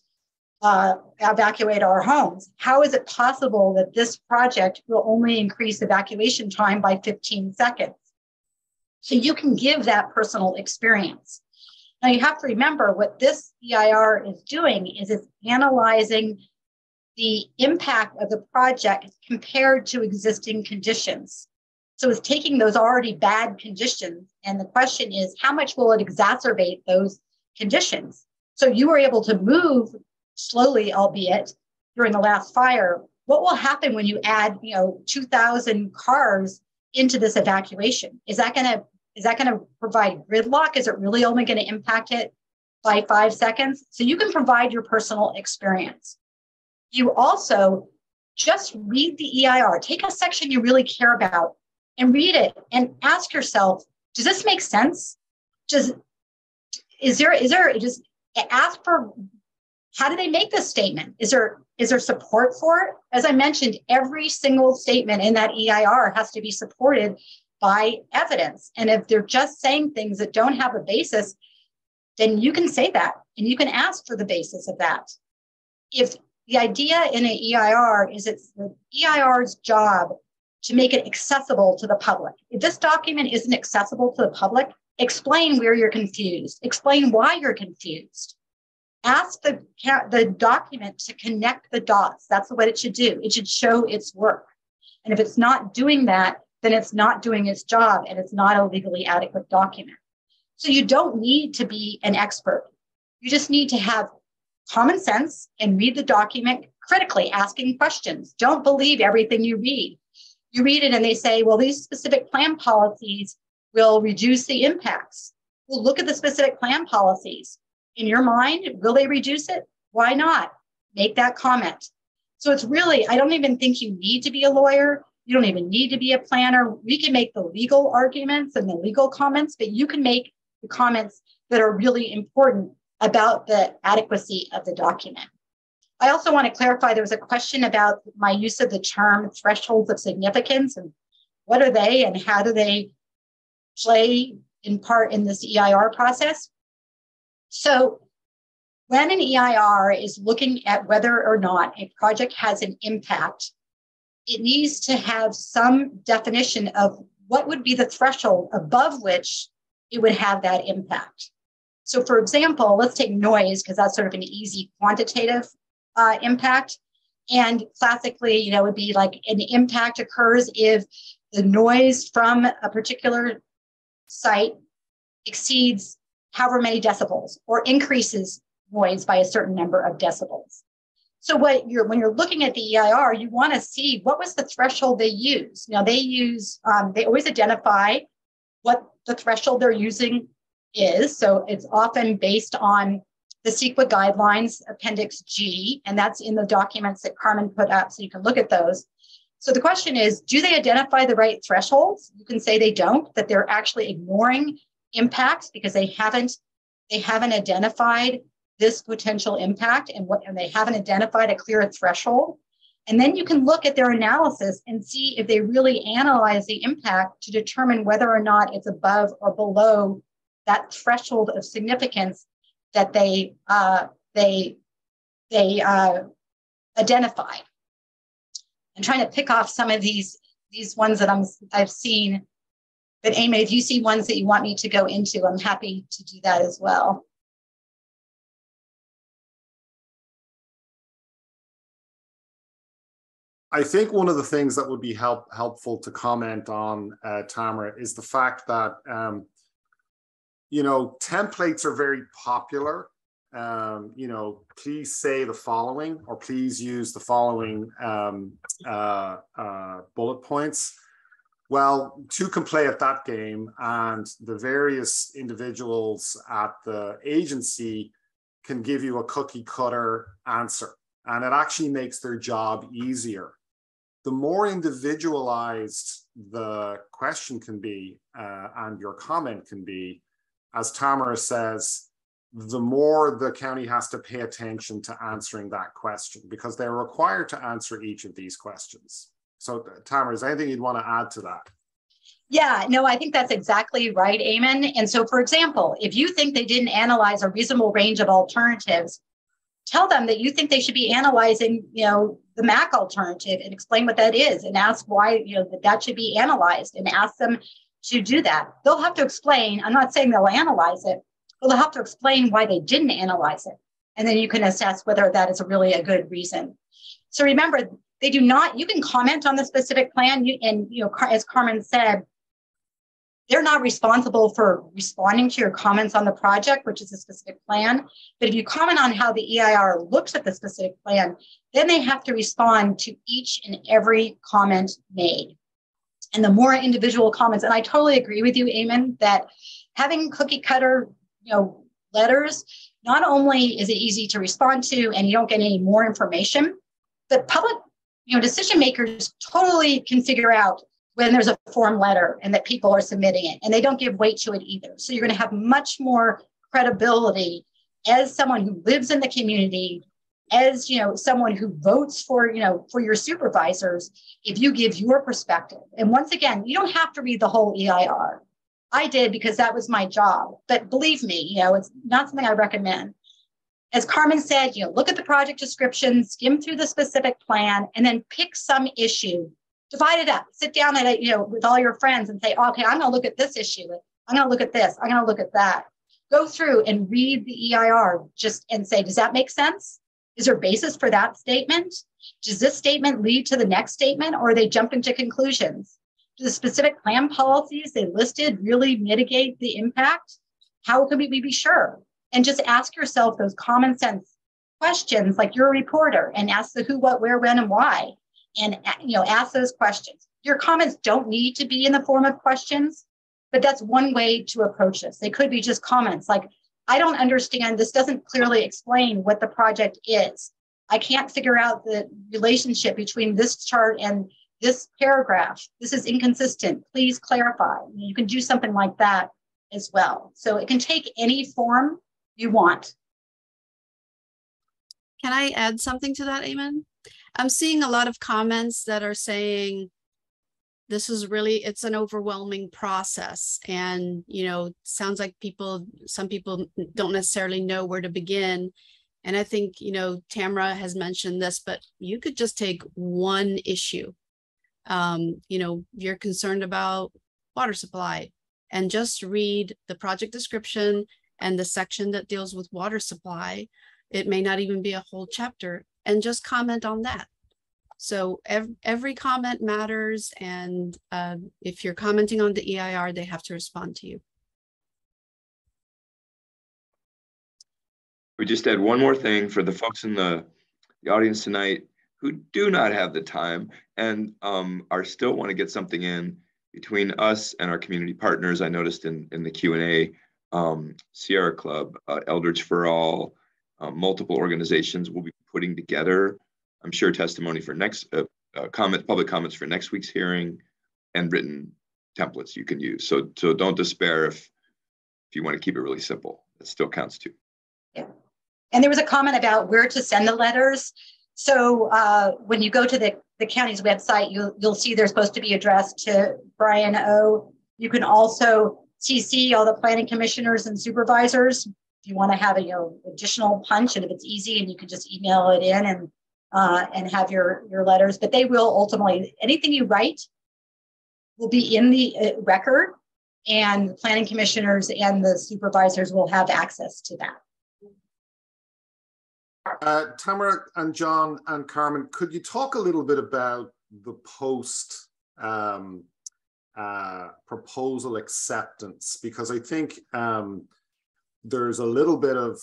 our homes. How is it possible that this project will only increase evacuation time by 15 seconds? So you can give that personal experience. Now you have to remember what this EIR is doing is it's analyzing the impact of the project compared to existing conditions. So it's taking those already bad conditions, and the question is, how much will it exacerbate those conditions? So you were able to move slowly, albeit during the last fire. What will happen when you add, 2,000 cars into this evacuation? Is that going to provide gridlock? Is it really only going to impact it by 5 seconds? So you can provide your personal experience. You also just read the EIR. Take a section you really care about and read it and ask yourself, does this make sense? Ask for, how do they make this statement? Is there support for it? As I mentioned, every single statement in that EIR has to be supported by evidence. And if they're just saying things that don't have a basis, then you can say that and you can ask for the basis of that. If the idea in an EIR is it's the EIR's job to make it accessible to the public. If this document isn't accessible to the public, explain where you're confused. Explain why you're confused. Ask the document to connect the dots. That's what it should do. It should show its work. And if it's not doing that, then it's not doing its job and it's not a legally adequate document. So you don't need to be an expert. You just need to have common sense and read the document critically, asking questions. Don't believe everything you read. You read it and they say, well, these specific plan policies will reduce the impacts. Well, look at the specific plan policies. In your mind, will they reduce it? Why not? Make that comment. So it's really, I don't even think you need to be a lawyer. You don't even need to be a planner. We can make the legal arguments and the legal comments, but you can make the comments that are really important about the adequacy of the document. I also want to clarify, there was a question about my use of the term thresholds of significance and what are they and how do they play in part in this EIR process. So when an EIR is looking at whether or not a project has an impact, it needs to have some definition of what would be the threshold above which it would have that impact. So for example, let's take noise, because that's sort of an easy quantitative impact. And classically, it would be like an impact occurs if the noise from a particular site exceeds however many decibels or increases noise by a certain number of decibels. So when you're looking at the EIR, you want to see what was the threshold they use. Now they always identify what the threshold they're using is. So it's often based on the CEQA guidelines, Appendix G, and that's in the documents that Carmen put up, so you can look at those. So the question is, do they identify the right thresholds? You can say they don't, that they're actually ignoring impacts because they haven't identified this potential impact and they haven't identified a clear threshold. And then you can look at their analysis and see if they really analyze the impact to determine whether or not it's above or below that threshold of significance that they identify. I'm trying to pick off some of these ones that I've seen. But Eamon, if you see ones that you want me to go into, I'm happy to do that as well. I think one of the things that would be helpful to comment on, Tamara, is the fact that templates are very popular. Please say the following, or please use the following bullet points. Well, two can play at that game, and the various individuals at the agency can give you a cookie cutter answer, and it actually makes their job easier. The more individualized the question can be and your comment can be, as Tamara says, the more the county has to pay attention to answering that question, because they're required to answer each of these questions. So Tamara, is there anything you'd want to add to that? Yeah, no, I think that's exactly right, Eamon. And so, for example, if you think they didn't analyze a reasonable range of alternatives, tell them that you think they should be analyzing, the MAC alternative, and explain what that is, and ask why, that should be analyzed, and ask them to do that. They'll have to explain. I'm not saying they'll analyze it, but they'll have to explain why they didn't analyze it. And then you can assess whether that is really a good reason. So remember, they do not, you can comment on the specific plan, as Carmen said, they're not responsible for responding to your comments on the project, which is a specific plan. But if you comment on how the EIR looks at the specific plan, then they have to respond to each and every comment made. And the more individual comments, and I totally agree with you, Eamon, that having cookie cutter, letters, not only is it easy to respond to and you don't get any more information, but public, decision makers totally can figure out when there's a form letter and that people are submitting it, and they don't give weight to it either. So you're going to have much more credibility as someone who lives in the community, as someone who votes for your supervisors, if you give your perspective. And once again, you don't have to read the whole EIR. I did because that was my job. But believe me, it's not something I recommend. As Carmen said, look at the project description, skim through the specific plan, and then pick some issue. Divide it up. Sit down at it, with all your friends and say, okay, I'm going to look at this issue. I'm going to look at this. I'm going to look at that. Go through and read the EIR and say, does that make sense? Is there basis for that statement? Does this statement lead to the next statement, or are they jumping to conclusions? Do the specific plan policies they listed really mitigate the impact? How can we be sure? And just ask yourself those common sense questions, like you're a reporter, and ask the who, what, where, when, and why. And ask those questions. Your comments don't need to be in the form of questions, but that's one way to approach this. They could be just comments like, I don't understand, this doesn't clearly explain what the project is. I can't figure out the relationship between this chart and this paragraph. This is inconsistent. Please clarify. You can do something like that as well. So it can take any form you want. Can I add something to that, Eamon? I'm seeing a lot of comments that are saying, this is really, it's an overwhelming process. And, sounds like some people don't necessarily know where to begin. And I think, Tamara has mentioned this, but you could just take one issue. You're concerned about water supply, and just read the project description and the section that deals with water supply. It may not even be a whole chapter, and just comment on that. So every comment matters. And if you're commenting on the EIR, they have to respond to you. We just add one more thing for the folks in the audience tonight who do not have the time and are still want to get something in between us and our community partners. I noticed in the Q&A, Sierra Club, Eldridge for All, multiple organizations will be putting together, I'm sure, testimony for next public comments for next week's hearing, and written templates you can use. So don't despair if you want to keep it really simple. It still counts too. Yeah. And there was a comment about where to send the letters. So when you go to the county's website, you'll see they're supposed to be addressed to Brian O. You can also CC all the planning commissioners and supervisors if you want to have additional punch, and if it's easy, and you can just email it in and have your letters. But they will ultimately, anything you write will be in the record, and the planning commissioners and the supervisors will have access to that. Tamara and John and Carmen, could you talk a little bit about the post proposal acceptance? Because I think there's a little bit of,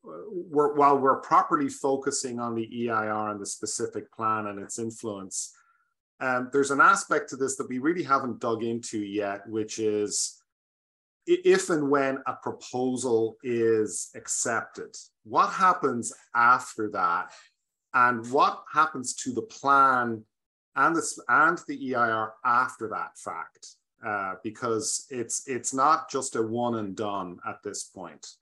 while we're properly focusing on the EIR and the specific plan and its influence, there's an aspect to this that we really haven't dug into yet, which is if and when a proposal is accepted, what happens after that, and what happens to the plan and the EIR after that fact? Because it's not just a one and done at this point.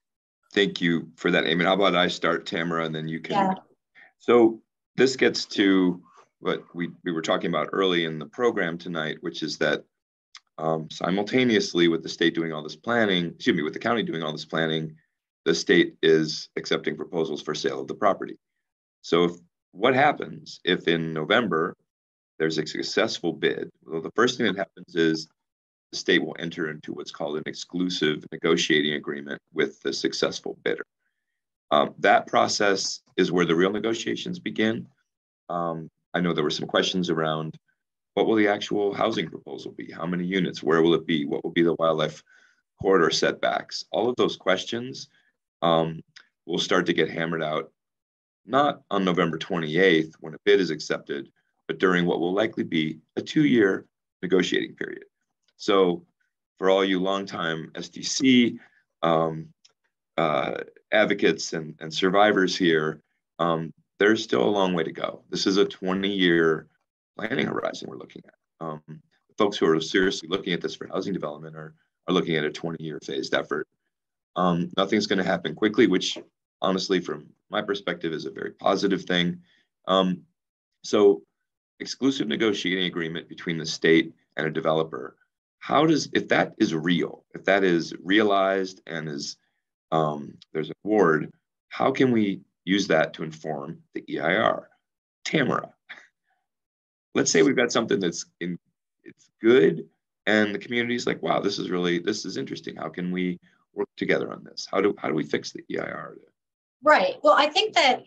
Thank you for that, Eamon. How about I start, Tamara, and then you can. Yeah. So this gets to what we were talking about early in the program tonight, which is that simultaneously with the state doing all this planning, with the county doing all this planning, the state is accepting proposals for sale of the property. So what happens if in November there's a successful bid? Well, the first thing that happens is the state will enter into what's called an exclusive negotiating agreement with the successful bidder. That process is where the real negotiations begin. I know there were some questions around what will the actual housing proposal be? How many units? Where will it be? What will be the wildlife corridor setbacks? All of those questions will start to get hammered out, not on November 28th when a bid is accepted, but during what will likely be a 2-year negotiating period. So for all you longtime SDC advocates and survivors here, there's still a long way to go. This is a 20-year planning horizon we're looking at. Folks who are seriously looking at this for housing development are looking at a 20-year phased effort. Nothing's going to happen quickly, which honestly, from my perspective, is a very positive thing. So exclusive negotiating agreement between the state and a developer, if that is real, if that is realized and is there's an award, how can we use that to inform the EIR? Tamara, let's say we've got something it's good, and the community's like, wow, this is interesting. How can we work together on this? How do we fix the EIR? Right. Well, I think that,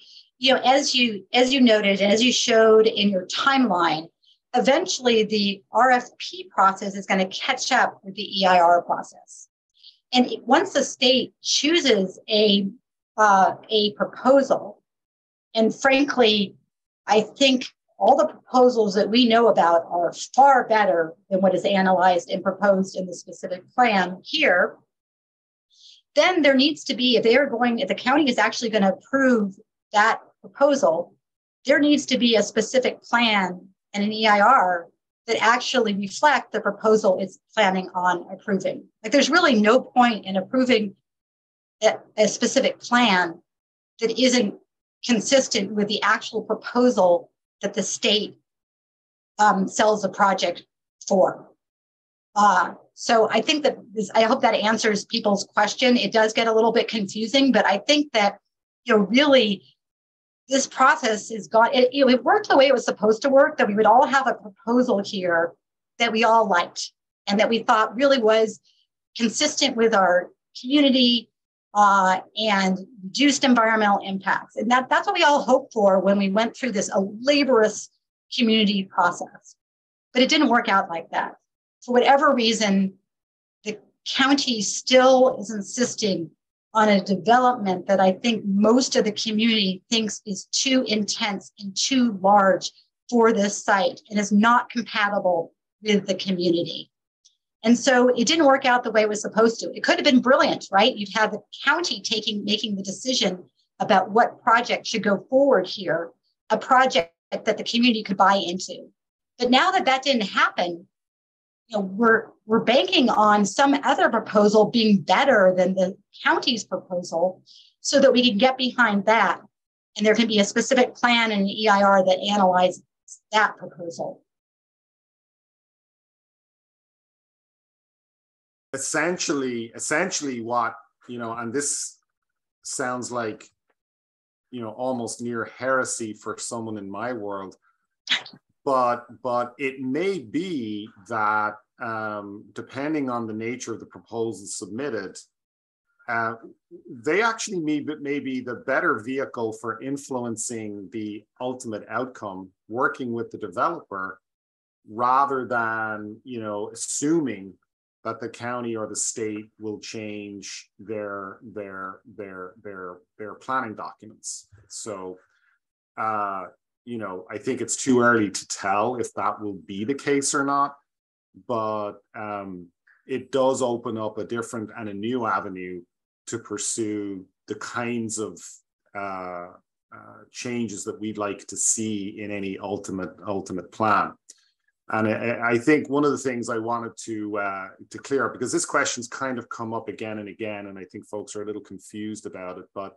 as you noted, and as you showed in your timeline, eventually the RFP process is going to catch up with the EIR process. And once the state chooses a proposal, and frankly, I think all the proposals that we know about are far better than what is analyzed and proposed in the specific plan here, then there needs to be, if the county is actually going to approve that proposal, there needs to be a specific plan and an EIR that actually reflect the proposal it's planning on approving. Like, there's really no point in approving a specific plan that isn't consistent with the actual proposal that the state sells the project for. So I think that I hope that answers people's question. It does get a little bit confusing, but I think that, really this process it worked the way it was supposed to work, that we would all have a proposal here that we all liked and that we thought really was consistent with our community and reduced environmental impacts. And that's what we all hoped for when we went through this laborious community process. But it didn't work out like that. For whatever reason, the county still is insisting on a development that I think most of the community thinks is too intense and too large for this site and is not compatible with the community. And so it didn't work out the way it was supposed to. It could have been brilliant, right? You'd have the county making the decision about what project should go forward here, a project that the community could buy into. But now that didn't happen, we're banking on some other proposal being better than the county's proposal so that we can get behind that. And there can be a specific plan and an EIR that analyzes that proposal. Essentially what, and this sounds like, almost near heresy for someone in my world, but it may be that depending on the nature of the proposals submitted, they actually may be the better vehicle for influencing the ultimate outcome, working with the developer, rather than, assuming that the county or the state will change their planning documents. So, I think it's too early to tell if that will be the case or not, but it does open up a different and a new avenue to pursue the kinds of changes that we'd like to see in any ultimate plan. And I think one of the things I wanted to clear up, because this question's kind of come up again and again, and I think folks are a little confused about it, but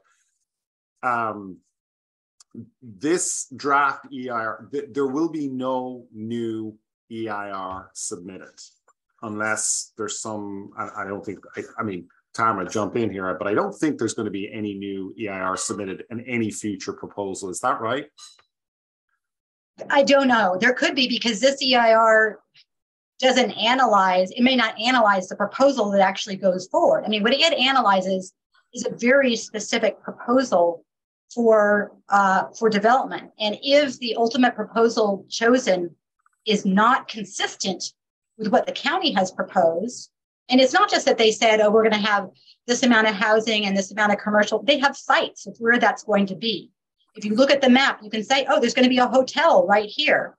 this draft EIR, there will be no new EIR submitted unless there's some, I don't think, I mean, Tamara, jump in here, but I don't think there's going to be any new EIR submitted in any future proposal. Is that right? I don't know. There could be, because this EIR doesn't analyze, it may not analyze the proposal that actually goes forward. I mean, what it analyzes is a very specific proposal for development. And if the ultimate proposal chosen is not consistent with what the county has proposed, and it's not just that they said, oh, we're going to have this amount of housing and this amount of commercial, they have sites of where that's going to be. If you look at the map, you can say, oh, there's going to be a hotel right here.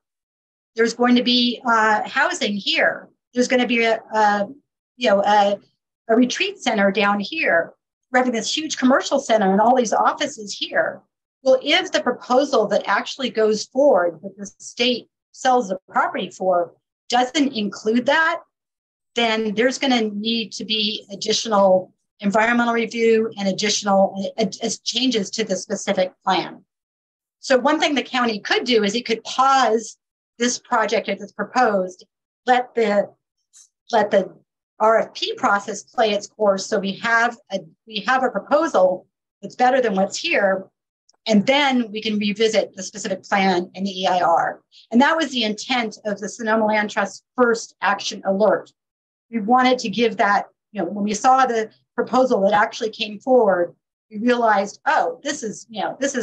There's going to be housing here. There's going to be a retreat center down here. We're having this huge commercial center and all these offices here. Well, if the proposal that actually goes forward that the state sells the property for doesn't include that, then there's going to need to be additional environmental review and additional changes to the specific plan. So one thing the county could do is it could pause this project as it's proposed, let the RFP process play its course, so we have a proposal that's better than what's here, and then we can revisit the specific plan and the EIR. And that was the intent of the Sonoma Land Trust first action alert. We wanted to give that, when we saw the proposal that actually came forward, we realized, oh, this is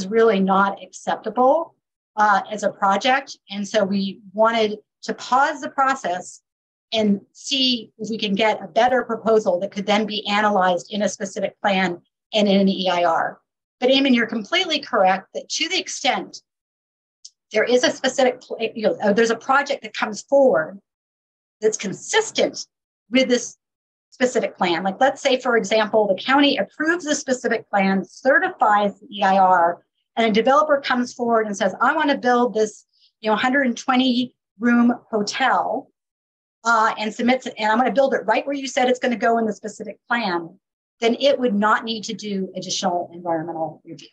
really not acceptable as a project. And so we wanted to pause the process and see if we can get a better proposal that could then be analyzed in a specific plan and in an EIR. But Eamon, you're completely correct that to the extent there is a specific, there's a project that comes forward that's consistent with this specific plan. Like, let's say, for example, the county approves a specific plan, certifies the EIR, and a developer comes forward and says, I want to build this 120 room hotel and submits it, and I'm going to build it right where you said it's going to go in the specific plan, then it would not need to do additional environmental review.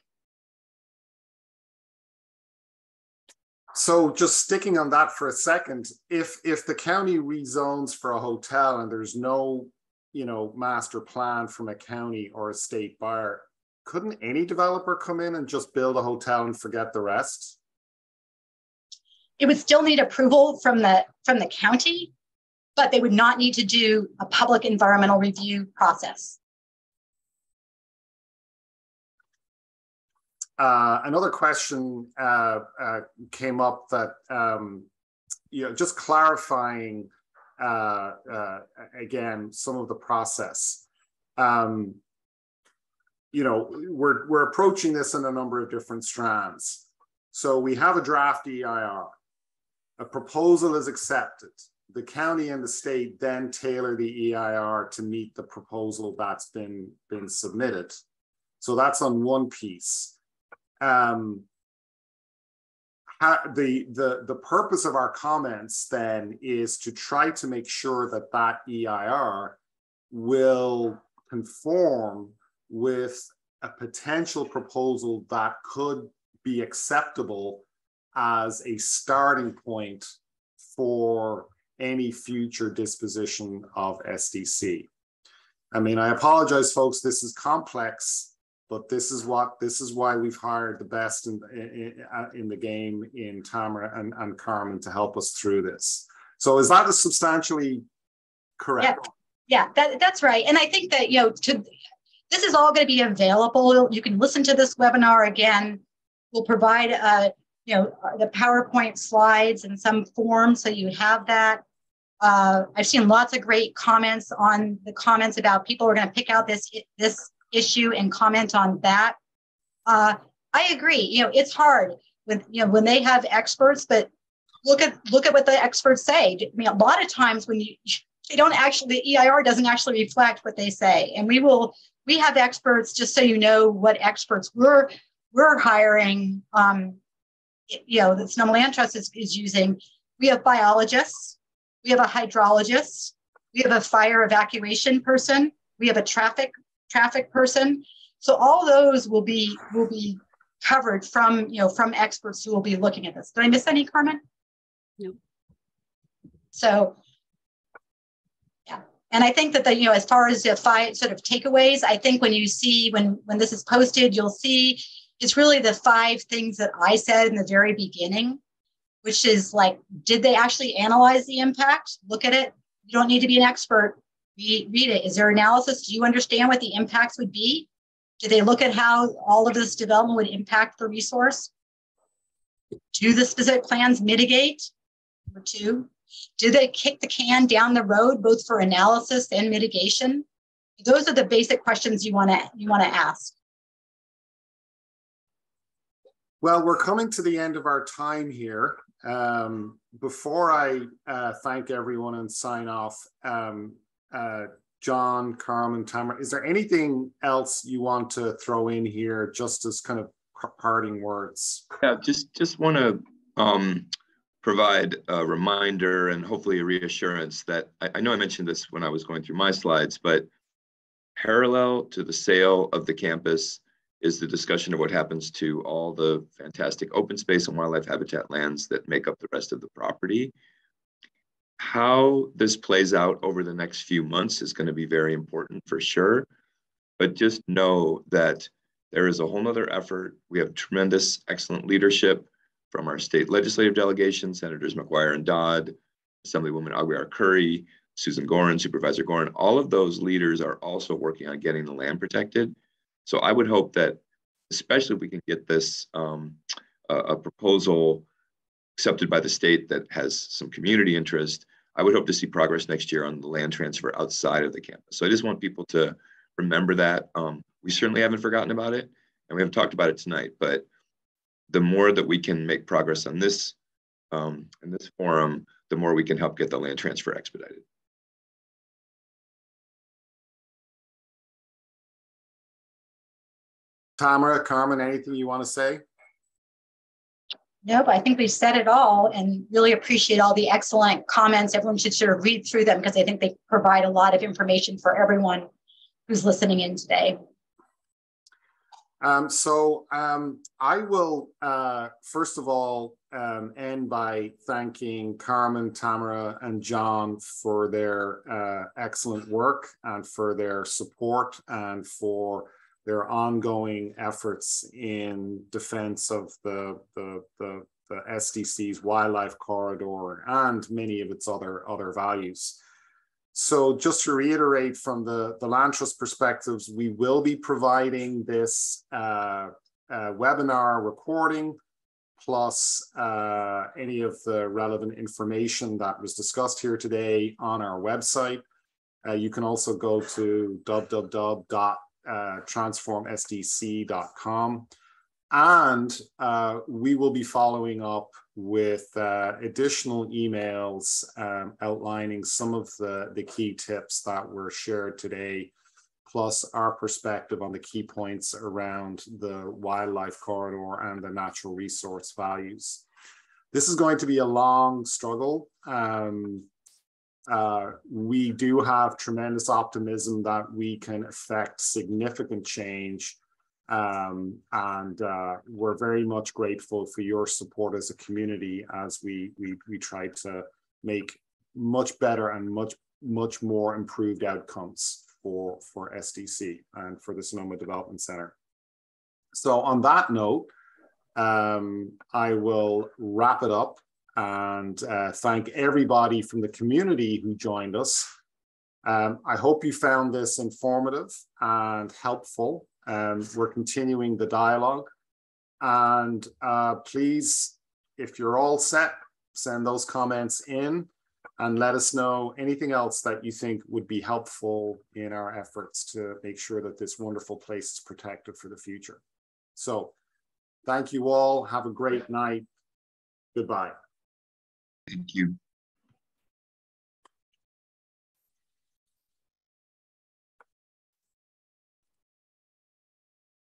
So just sticking on that for a second, if the county rezones for a hotel and there's no, master plan from a county or a state buyer, couldn't any developer come in and just build a hotel and forget the rest? It would still need approval from the county, but they would not need to do a public environmental review process. Another question came up that, just clarifying again some of the process. We're approaching this in a number of different strands. So we have a draft EIR. A proposal is accepted. The county and the state then tailor the EIR to meet the proposal that's been submitted. So that's on one piece. The purpose of our comments then is to try to make sure that that EIR will conform with a potential proposal that could be acceptable as a starting point for any future disposition of SDC. I mean, I apologize, folks, this is complex, but this is why we've hired the best in the game in Tamara and Carmen to help us through this. So is that substantially correct? Yeah, that's right. And I think that, this is all going to be available. You can listen to this webinar again. We'll provide, the PowerPoint slides in some form, so you have that. I've seen lots of great comments on the comments about people are going to pick out this issue and comment on that. I agree. It's hard when they have experts, but look at what the experts say. I mean, a lot of times when the EIR doesn't actually reflect what they say, and we have experts, just so you know what experts we're hiring. The Sonoma Land Trust is using. We have biologists, we have a hydrologist, we have a fire evacuation person, we have a traffic person. So all those will be covered from experts who will be looking at this. Did I miss any, Carmen? No. So yeah, and I think that as far as the 5 sort of takeaways, I think when this is posted, you'll see it's really the 5 things that I said in the very beginning, which is like, did they actually analyze the impact? Look at it. You don't need to be an expert. Read it. Is there analysis? Do you understand what the impacts would be? Do they look at how all of this development would impact the resource? Do the specific plans mitigate? Number 2, do they kick the can down the road, both for analysis and mitigation? Those are the basic questions you want to ask. Well, we're coming to the end of our time here. Before I thank everyone and sign off, John, Carmen, Tamara, is there anything else you want to throw in here just as kind of parting words? Yeah, just want to provide a reminder and hopefully a reassurance that I know I mentioned this when I was going through my slides, but parallel to the sale of the campus is the discussion of what happens to all the fantastic open space and wildlife habitat lands that make up the rest of the property. How this plays out over the next few months is going to be very important for sure, but just know that there is a whole nother effort. We have tremendous, excellent leadership from our state legislative delegation, Senators McGuire and Dodd, Assemblywoman Aguiar-Curry, Susan Gorin, Supervisor Gorin. All of those leaders are also working on getting the land protected. So I would hope that, especially if we can get this a proposal accepted by the state that has some community interest, I would hope to see progress next year on the land transfer outside of the campus. So I just want people to remember that. We certainly haven't forgotten about it, and we haven't talked about it tonight, but the more that we can make progress on this in this forum, the more we can help get the land transfer expedited. Tamara, Carmen, anything you want to say? Nope, I think we've said it all, and really appreciate all the excellent comments. Everyone should sort of read through them because I think they provide a lot of information for everyone who's listening in today. I will, first of all, end by thanking Carmen, Tamara, and John for their excellent work and for their support and for their ongoing efforts in defense of the SDC's wildlife corridor and many of its other values. So just to reiterate from the Land Trust perspectives, we will be providing this webinar recording plus any of the relevant information that was discussed here today on our website. You can also go to www.transformsdc.com, and we will be following up with additional emails outlining some of the key tips that were shared today, plus our perspective on the key points around the wildlife corridor and the natural resource values. This is going to be a long struggle. We do have tremendous optimism that we can affect significant change. We're very much grateful for your support as a community as we try to make much better and much more improved outcomes for SDC and for the Sonoma Development Center. So on that note, I will wrap it up and thank everybody from the community who joined us. I hope you found this informative and helpful. We're continuing the dialogue, and please, if you're all set, send those comments in and let us know anything else that you think would be helpful in our efforts to make sure that this wonderful place is protected for the future. So thank you all. Have a great night. Goodbye. Thank you.